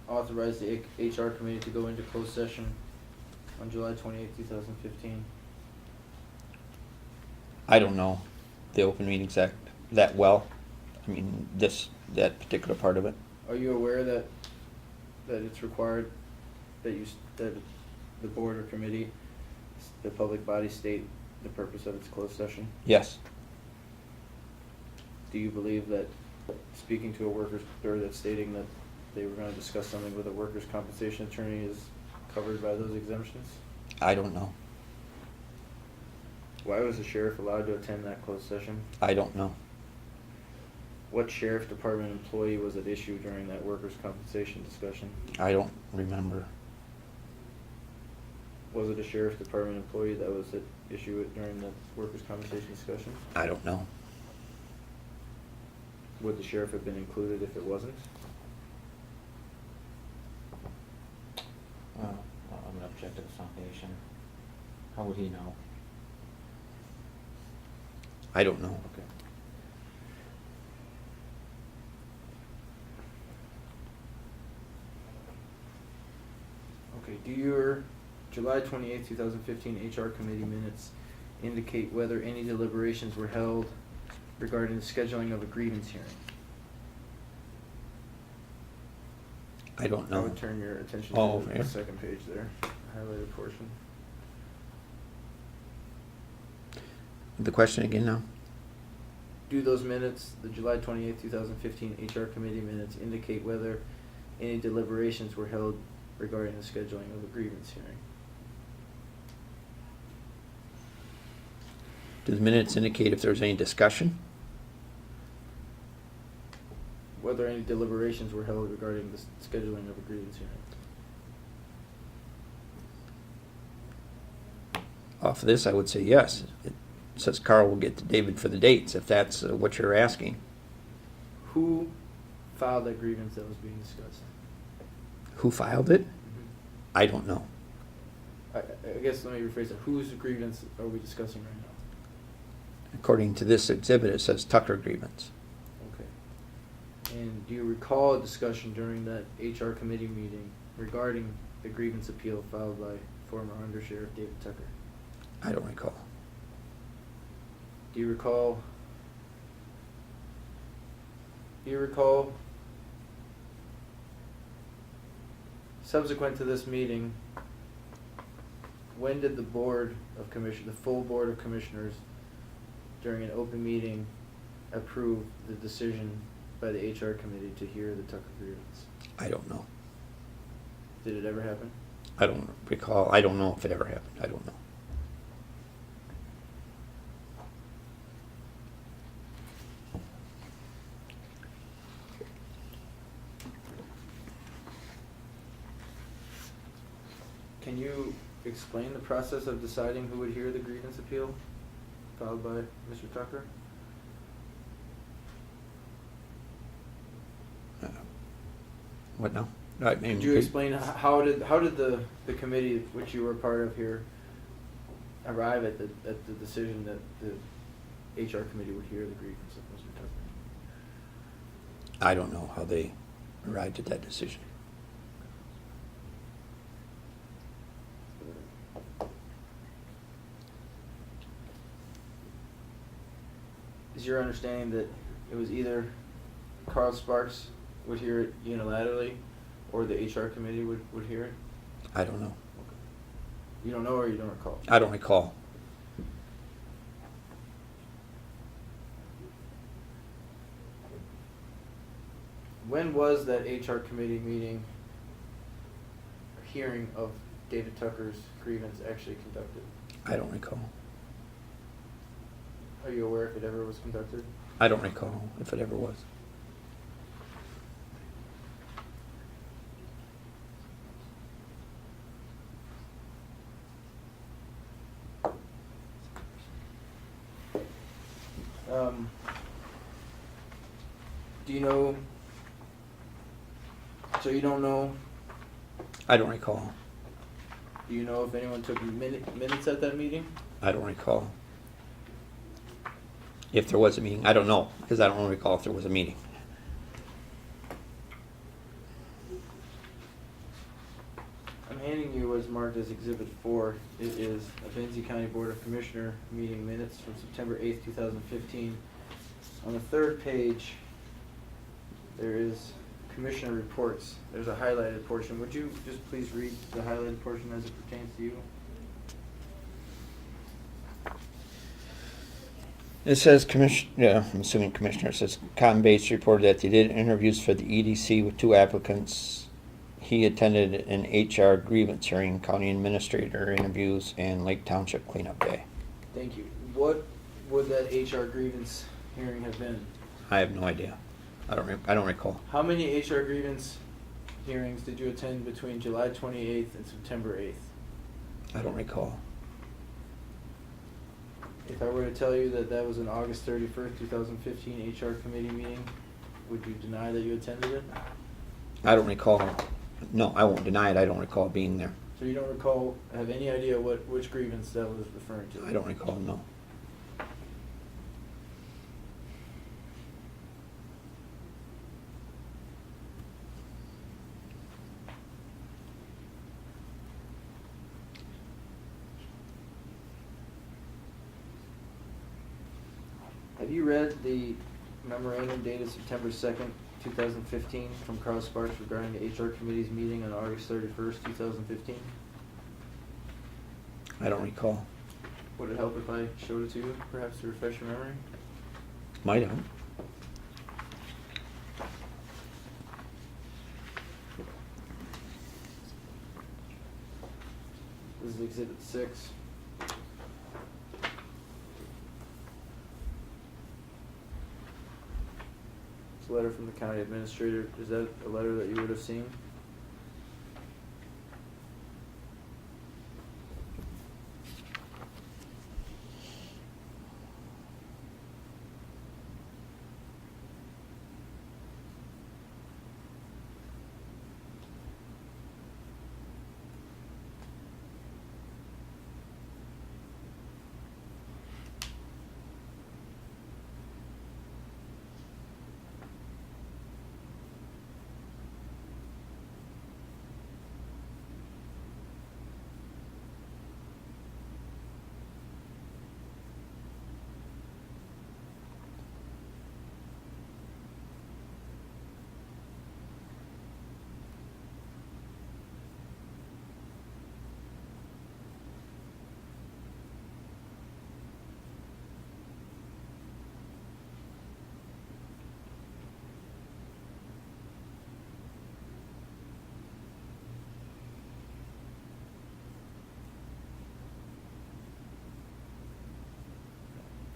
authorized the HR committee to go into closed session on July 28th, 2015? I don't know the Open Meetings Act that well. I mean, that particular part of it. Are you aware that it's required that that the board or committee, the public body, state the purpose of its closed session? Yes. Do you believe that speaking to a workers, or that stating that they were going to discuss something with a workers' compensation attorney is covered by those exemptions? I don't know. Why was the sheriff allowed to attend that closed session? I don't know. What sheriff department employee was at issue during that workers' compensation discussion? I don't remember. Was it a sheriff department employee that was at issue during the workers' compensation discussion? I don't know. Would the sheriff have been included if it wasn't? I'm gonna object to the foundation. How would he know? I don't know. Okay. Okay, do your July 28th, 2015 HR committee minutes indicate whether any deliberations were held regarding the scheduling of a grievance hearing? I don't know. I would turn your attention Oh, to over the here. second page there, highlighted portion. The question again now? Do those minutes, the July 28th, 2015 HR committee minutes, indicate whether any deliberations were held regarding the scheduling of a grievance hearing? Do the minutes indicate if there was any discussion? Whether any deliberations were held regarding the scheduling of a grievance hearing? Off of this, I would say yes. It says Carl will get to David for the dates, if that's what you're asking. Who filed that grievance that was being discussed? Who filed it? I don't know. I guess let me rephrase that. Whose grievance are we discussing right now? According to this exhibit, it says Tucker grievance. Okay. And do you recall a discussion during that HR committee meeting regarding the grievance appeal filed by former Under Sheriff David Tucker? I don't recall. Do you recall subsequent to this meeting, when did the board of the full board of commissioners, during an open meeting, approve the decision by the HR committee to hear the Tucker grievance? I don't know. Did it ever happen? I don't recall. I don't know if it ever happened. I don't know. Can you explain the process of deciding who would hear the grievance appeal filed by Mr. Tucker? What now? I mean, Could you explain how did the committee which you were part of here arrive at the decision that the HR committee would hear the grievance of Mr. Tucker? I don't know how they arrived at that decision. Is your understanding that it was either Carl Sparks would hear it unilaterally, or the HR committee would hear it? I don't know. You don't know, or you don't recall? I don't recall. When was that HR committee meeting, hearing of David Tucker's grievance actually conducted? I don't recall. Are you aware if it ever was conducted? I don't recall if it ever was. Do you know? So you don't know? I don't recall. Do you know if anyone took minutes at that meeting? I don't recall. If there was a meeting, I don't know, because I don't recall if there was a meeting. I'm handing you what's marked as Exhibit 4. It is a Benzie County Board of Commissioner meeting minutes from September 8th, 2015. On the third page, there is Commissioner reports. There's a highlighted portion. Would you just please read the highlighted portion as it pertains to you? It says, I'm assuming Commissioner, it says, Cotton Bates reported that they did interviews for the EDC with 2 applicants. He attended an HR grievance hearing, county administrator interviews, and Lake Township cleanup day. Thank you. What would that HR grievance hearing have been? I have no idea. I don't recall. How many HR grievance hearings did you attend between July 28th and September 8th? I don't recall. If I were to tell you that that was an August 31st, 2015 HR committee meeting, would you deny that you attended it? I don't recall. No, I won't deny it. I don't recall being there. So you don't recall, have any idea which grievance that was referring to? I don't recall, no. Have you read the memorandum dated September 2nd, 2015 from Carl Sparks regarding the HR committee's meeting on August 31st, 2015? I don't recall. Would it help if I showed it to you, perhaps to refresh your memory? Might have. This is Exhibit 6. It's a letter from the county administrator. Is that a letter that you would have seen?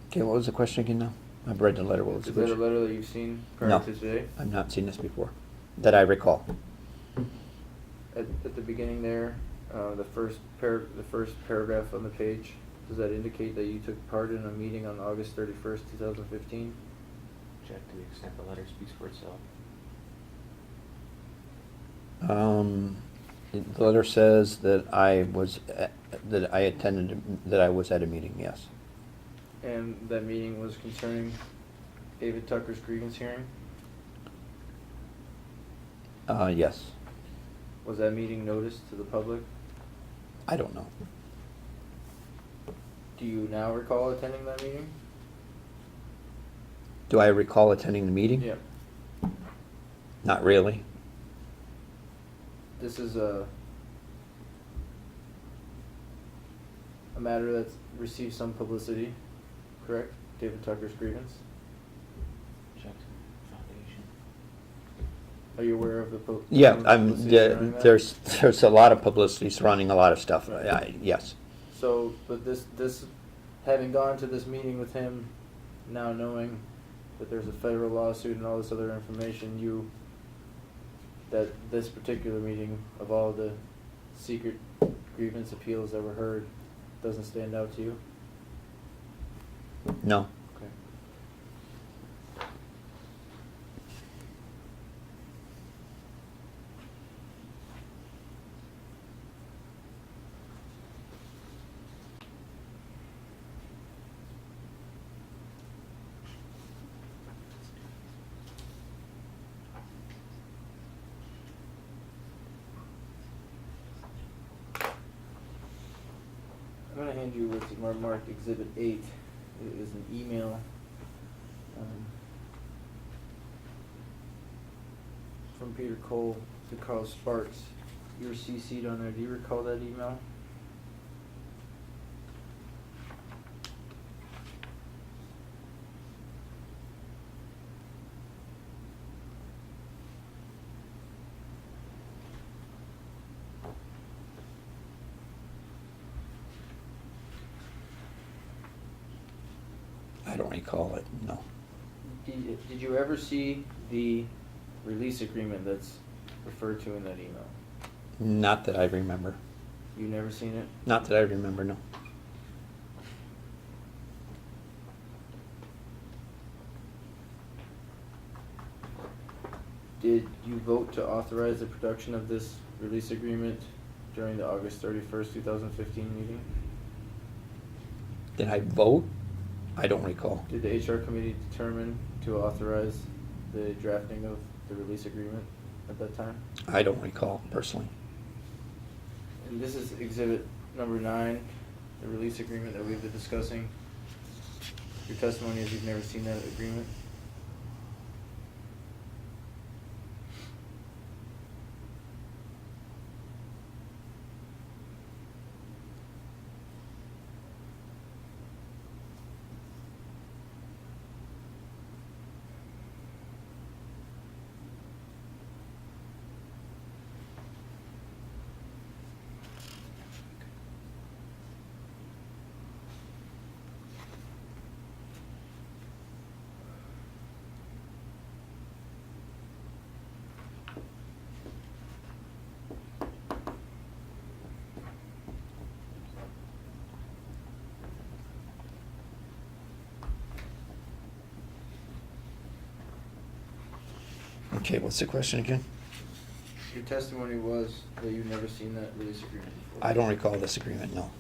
Okay, what was the question again now? I've read the letter, what was the Is that a question? letter that you've seen prior No. to today? I've not seen this before, that I recall. At the beginning there, the first paragraph on the page, does that indicate that you took part in a meeting on August 31st, 2015? Check to the extent the letter speaks for itself. The letter says that I was, that I attended, that I was at a meeting, yes. And that meeting was concerning David Tucker's grievance hearing? Yes. Was that meeting noticed to the public? I don't know. Do you now recall attending that meeting? Do I recall attending the meeting? Yeah. Not really. This is a matter that's received some publicity, correct? David Tucker's grievance? Check foundation. Are you aware of the Yeah, publicity surrounding that? there's a lot of publicity surrounding a lot of stuff. Yes. So, but this, having gone to this meeting with him, now knowing that there's a federal lawsuit and all this other information, that this particular meeting, of all the secret grievance appeals that were heard, doesn't stand out to you? No. Okay. I'm going to hand you what's marked Exhibit 8. It is an email from Peter Cole to Carl Sparks. You were CC'd on there. Do you recall that email? I don't recall it, no. Did you ever see the release agreement that's referred to in that email? Not that I remember. You never seen it? Not that I remember, no. Did you vote to authorize the production of this release agreement during the August 31st, 2015 meeting? Did I vote? I don't recall. Did the HR committee determine to authorize the drafting of the release agreement at that time? I don't recall personally. And this is exhibit number 9, the release agreement that we've been discussing. Your testimony is you've never seen that agreement? Okay, what's the question again? Your testimony was that you've never seen that release agreement before. I don't recall this agreement, no.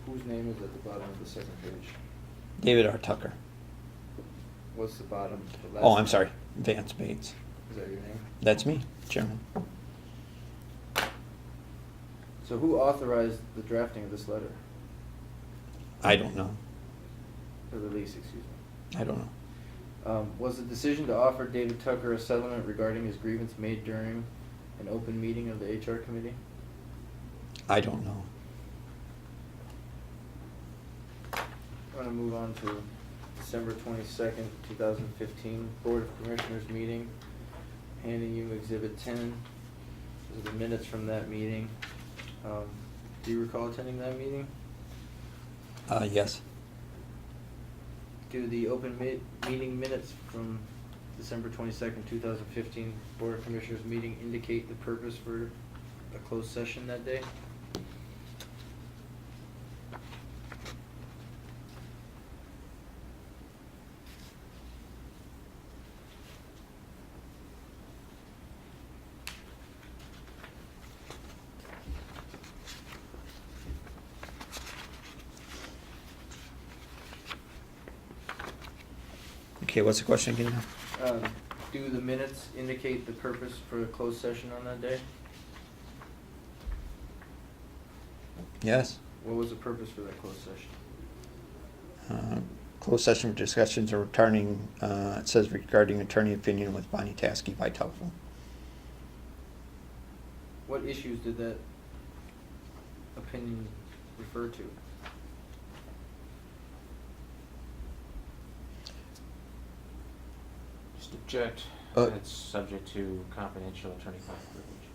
Whose name is at the bottom of the second page? David R. Tucker. What's the bottom? The last Oh, I'm name? sorry, Vance Bates. Is that your name? That's me, Chairman. So who authorized the drafting of this letter? I don't know. The release, excuse me. I don't know. Was the decision to offer David Tucker a settlement regarding his grievance made during an open meeting of the HR committee? I don't know. I'm going to move on to December 22nd, 2015, Board of Commissioners meeting. Handing you Exhibit 10. These are the minutes from that meeting. Do you recall attending that meeting? Yes. Do the open meeting minutes from December 22nd, 2015 Board of Commissioners meeting indicate the purpose for a closed session that day? Okay, what's the question again? Do the minutes indicate the purpose for a closed session on that day? Yes? What was the purpose for that closed session? Closed session for discussions or returning, it says regarding attorney opinion with Bonnie Taskey by telephone. What issues did that opinion refer to? Just object, Uh, it's subject to confidential attorney-client privilege.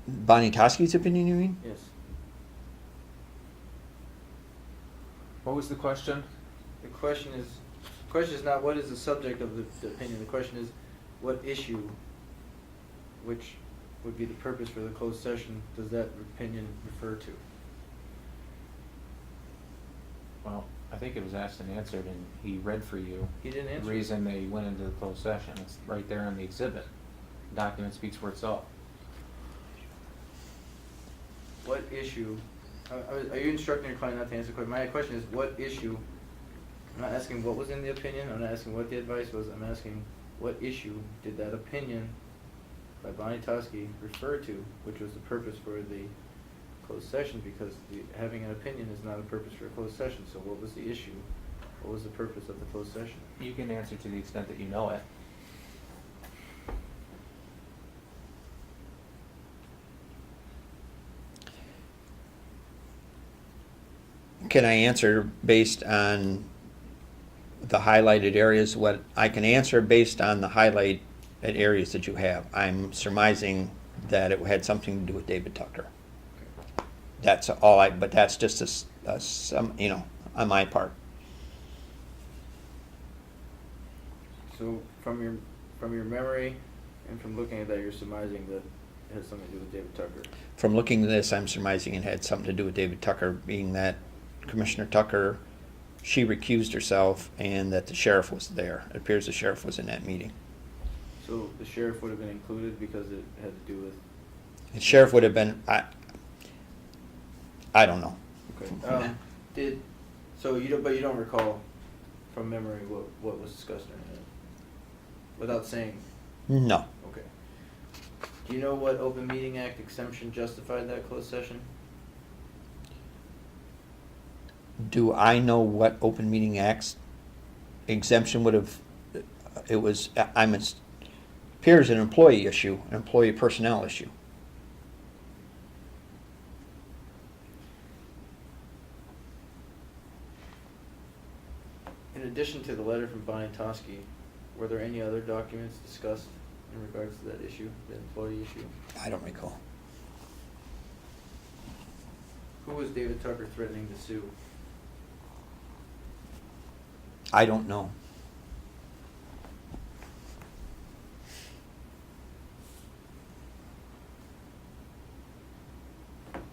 Bonnie Toski's opinion, you mean? Yes. What was the question? The question is not what is the subject of the opinion. The question is what issue, which would be the purpose for the closed session, does that opinion refer to? Well, I think it was asked and answered, and he read for you. He didn't answer. The reason they went into the closed session. It's right there in the exhibit. The document speaks for itself. What issue, are you instructing your client not to answer the question? My question is what issue, I'm not asking what was in the opinion, I'm not asking what the advice was, I'm asking what issue did that opinion by Bonnie Toski refer to, which was the purpose for the closed session, because having an opinion is not a purpose for a closed session. So what was the issue? What was the purpose of the closed session? You can answer to the extent that you know it. Can I answer based on the highlighted areas? What I can answer based on the highlighted areas that you have. I'm surmising that it had something to do with David Tucker. That's all but that's just some, on my part. So from your memory and from looking at that, you're surmising that it has something to do with David Tucker. From looking at this, I'm surmising it had something to do with David Tucker, being that Commissioner Tucker, she recused herself, and that the sheriff was there. It appears the sheriff was in that meeting. So the sheriff would have been included because it had to do with. The sheriff would have been. I don't know. Okay. But you don't recall from memory what was discussed during that, without saying. No. Okay. Do you know what Open Meeting Act exemption justified that closed session? Do I know what Open Meeting Act's exemption would have? It was. Appears an employee issue, an employee personnel issue. In addition to the letter from Bonnie Toski, were there any other documents discussed in regards to that issue, the employee issue? I don't recall. Who was David Tucker threatening to sue? I don't know.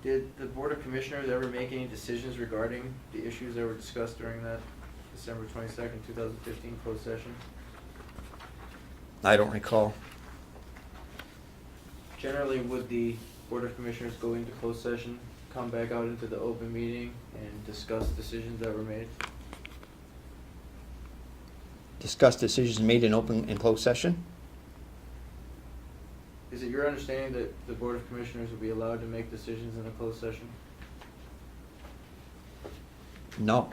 Did the Board of Commissioners ever make any decisions regarding the issues that were discussed during that December 22nd, 2015 closed session? I don't recall. Generally, would the Board of Commissioners go into closed session, come back out into the open meeting, and discuss decisions that were made? Discuss decisions made in closed session? Is it your understanding that the Board of Commissioners will be allowed to make decisions in a closed session? No.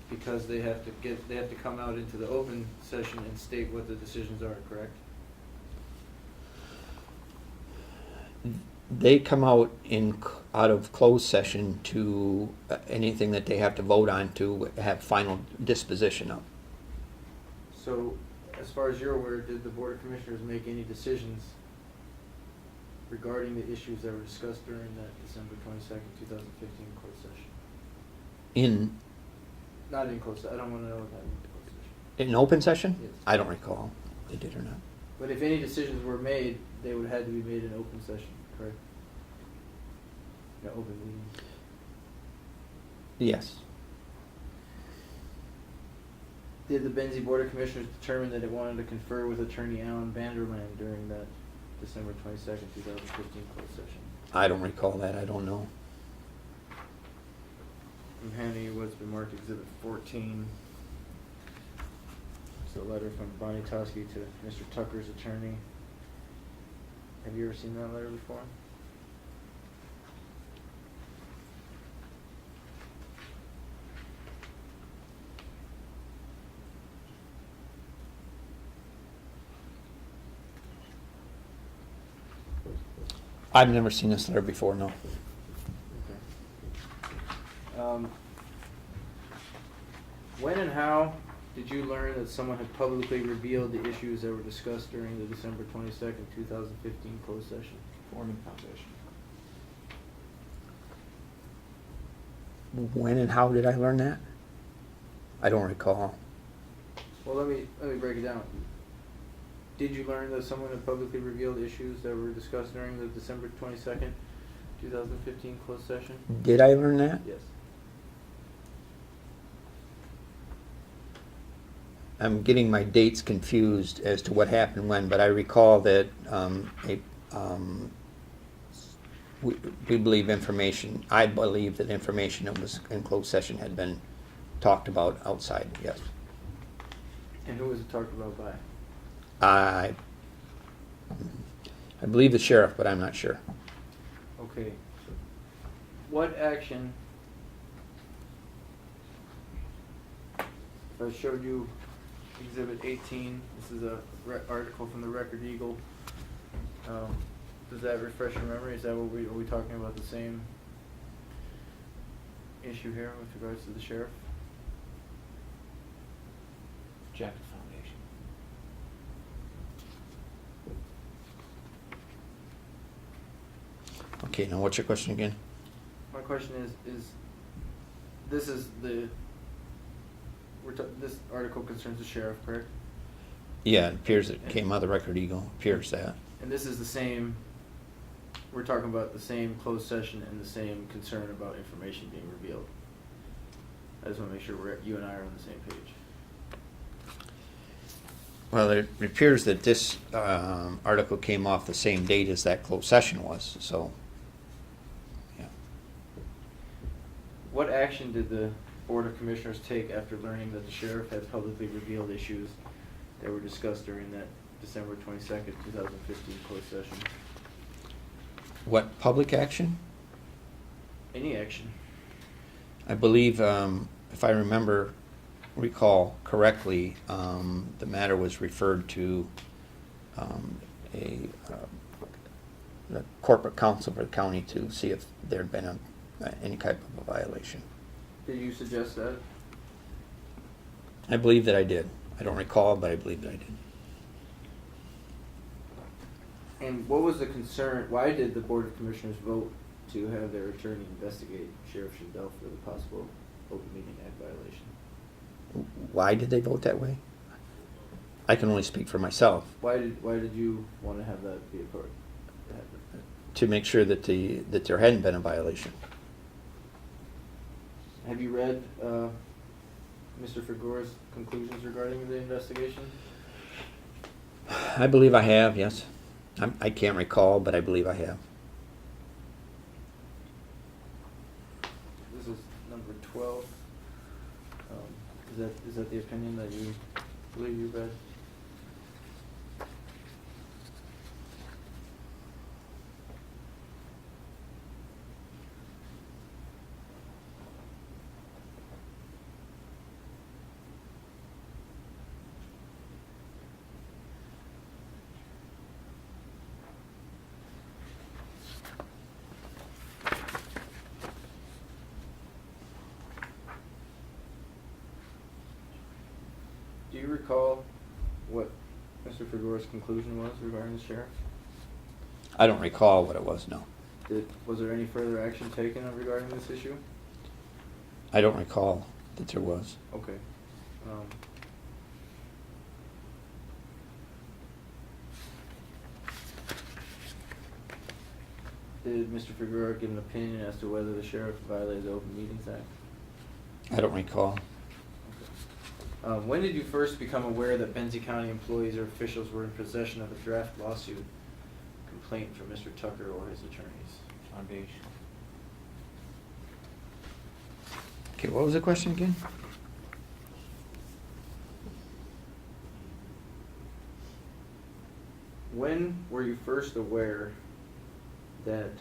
Because they have to come out into the open session and state what the decisions are, correct? They come out out of closed session to anything that they have to vote on to have final disposition of. So, as far as you're aware, did the Board of Commissioners make any decisions regarding the issues that were discussed during that December 22nd, 2015 closed session. In Not in closed, I don't want to know that in closed session. an open session? Yes. I don't recall if they did or not. But if any decisions were made, they would have to be made in open session, correct? Yeah, open meeting. Yes. Did the Benzie Board of Commissioners determine that it wanted to confer with Attorney Alan Vanderland during that December 22nd, 2015 closed session? I don't recall that. I don't know. From Hanny, what's been marked Exhibit 14. It's a letter from Bonnie Toski to Mr. Tucker's attorney. Have you ever seen that letter before? I've never seen this letter before, no. Okay. When and how did you learn that someone had publicly revealed the issues that were discussed during the December 22nd, 2015 closed session? Forming foundation. When and how did I learn that? I don't recall. Well, let me break it down. Did you learn that someone had publicly revealed issues that were discussed during the December 22nd, 2015 closed session? Did I learn that? Yes. I'm getting my dates confused as to what happened when, but I recall that we believe information, I believe that information that was in closed session had been talked about outside, yes. And who was it talked about by? I believe the sheriff, but I'm not sure. Okay. What action, if I showed you Exhibit 18, this is a article from the Record Eagle, does that refresh your memory? Is that what are we talking about the same issue here with regards to the sheriff? Jack Foundation. Okay, now what's your question again? My question is this is the, this article concerns the sheriff, correct? Yeah, it appears it came out of the Record Eagle, appears that. And this is the same, we're talking about the same closed session and the same concern about information being revealed. I just want to make sure you and I are on the same page. Well, it appears that this article came off the same date as that closed session was, so, yeah. What action did the Board of Commissioners take after learning that the sheriff had publicly revealed issues that were discussed during that December 22nd, 2015 closed session? What public action? Any action? I believe, if I recall correctly, the matter was referred to the corporate counsel for the county to see if there had been any type of a violation. Did you suggest that? I believe that I did. I don't recall, but I believe that I did. And what was the concern, why did the Board of Commissioners vote to have their attorney investigate Sheriff Schendel for the possible Open Meeting Act violation? Why did they vote that way? I can only speak for myself. Why did you want to have that be a part? To make sure that that there hadn't been a violation. Have you read Mr. Figueroa's conclusions regarding the investigation? I believe I have, yes. I can't recall, but I believe I have. This is number 12. Is that the opinion that you believe you read? Do you recall what Mr. Figueroa's conclusion was regarding the sheriff? I don't recall what it was, no. Was there any further action taken regarding this issue? I don't recall that there was. Okay. Did Mr. Figueroa give an opinion as to whether the sheriff violated the Open Meetings Act? I don't recall. When did you first become aware that Benzie County employees or officials were in possession of a draft lawsuit complaint from Mr. Tucker or his attorneys? Foundation. Okay, what was the question again? When were you first aware that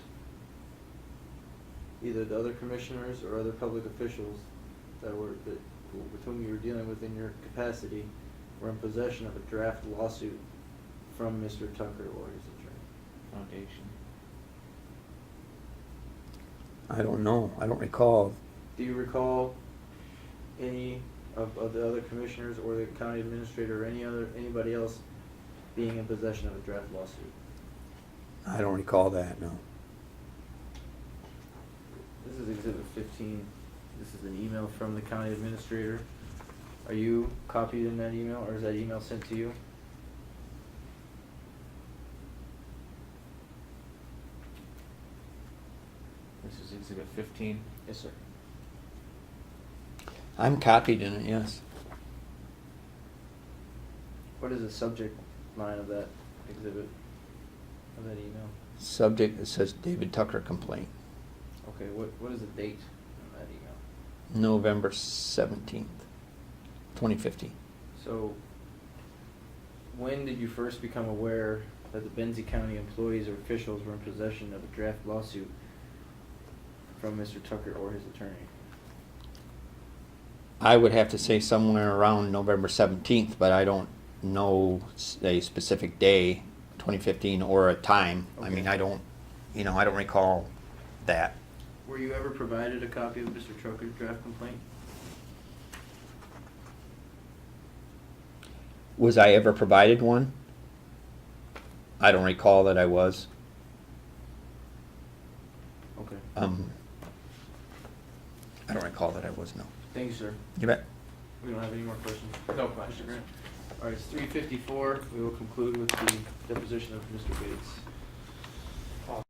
either the other commissioners or other public officials with whom you were dealing with in your capacity were in possession of a draft lawsuit from Mr. Tucker or his attorney? Foundation. I don't know. I don't recall. Do you recall any of the other commissioners or the county administrator or anybody else being in possession of a draft lawsuit? I don't recall that, no. This is Exhibit 15. This is an email from the county administrator. Are you copied in that email, or is that email sent to you? This is Exhibit 15. Yes, sir. I'm copied in it, yes. What is the subject line of that exhibit, of that email? Subject, it says David Tucker complaint, Okay, what is the date on that email? November 17th, 2015. So, when did you first become aware that the Benzie County employees or officials were in possession of a draft lawsuit from Mr. Tucker or his attorney? I would have to say somewhere around November 17th, but I don't know a specific day, 2015, or a time. I Okay. mean, I don't recall that. Were you ever provided a copy of Mr. Tucker's draft complaint? Was I ever provided one? I don't recall that I was. Okay. I don't recall that I was, no. Thank you, sir. You bet. We don't have any more questions. No questions. Mr. Grant? All right, it's 3:54. We will conclude with the deposition of Mr. Bates.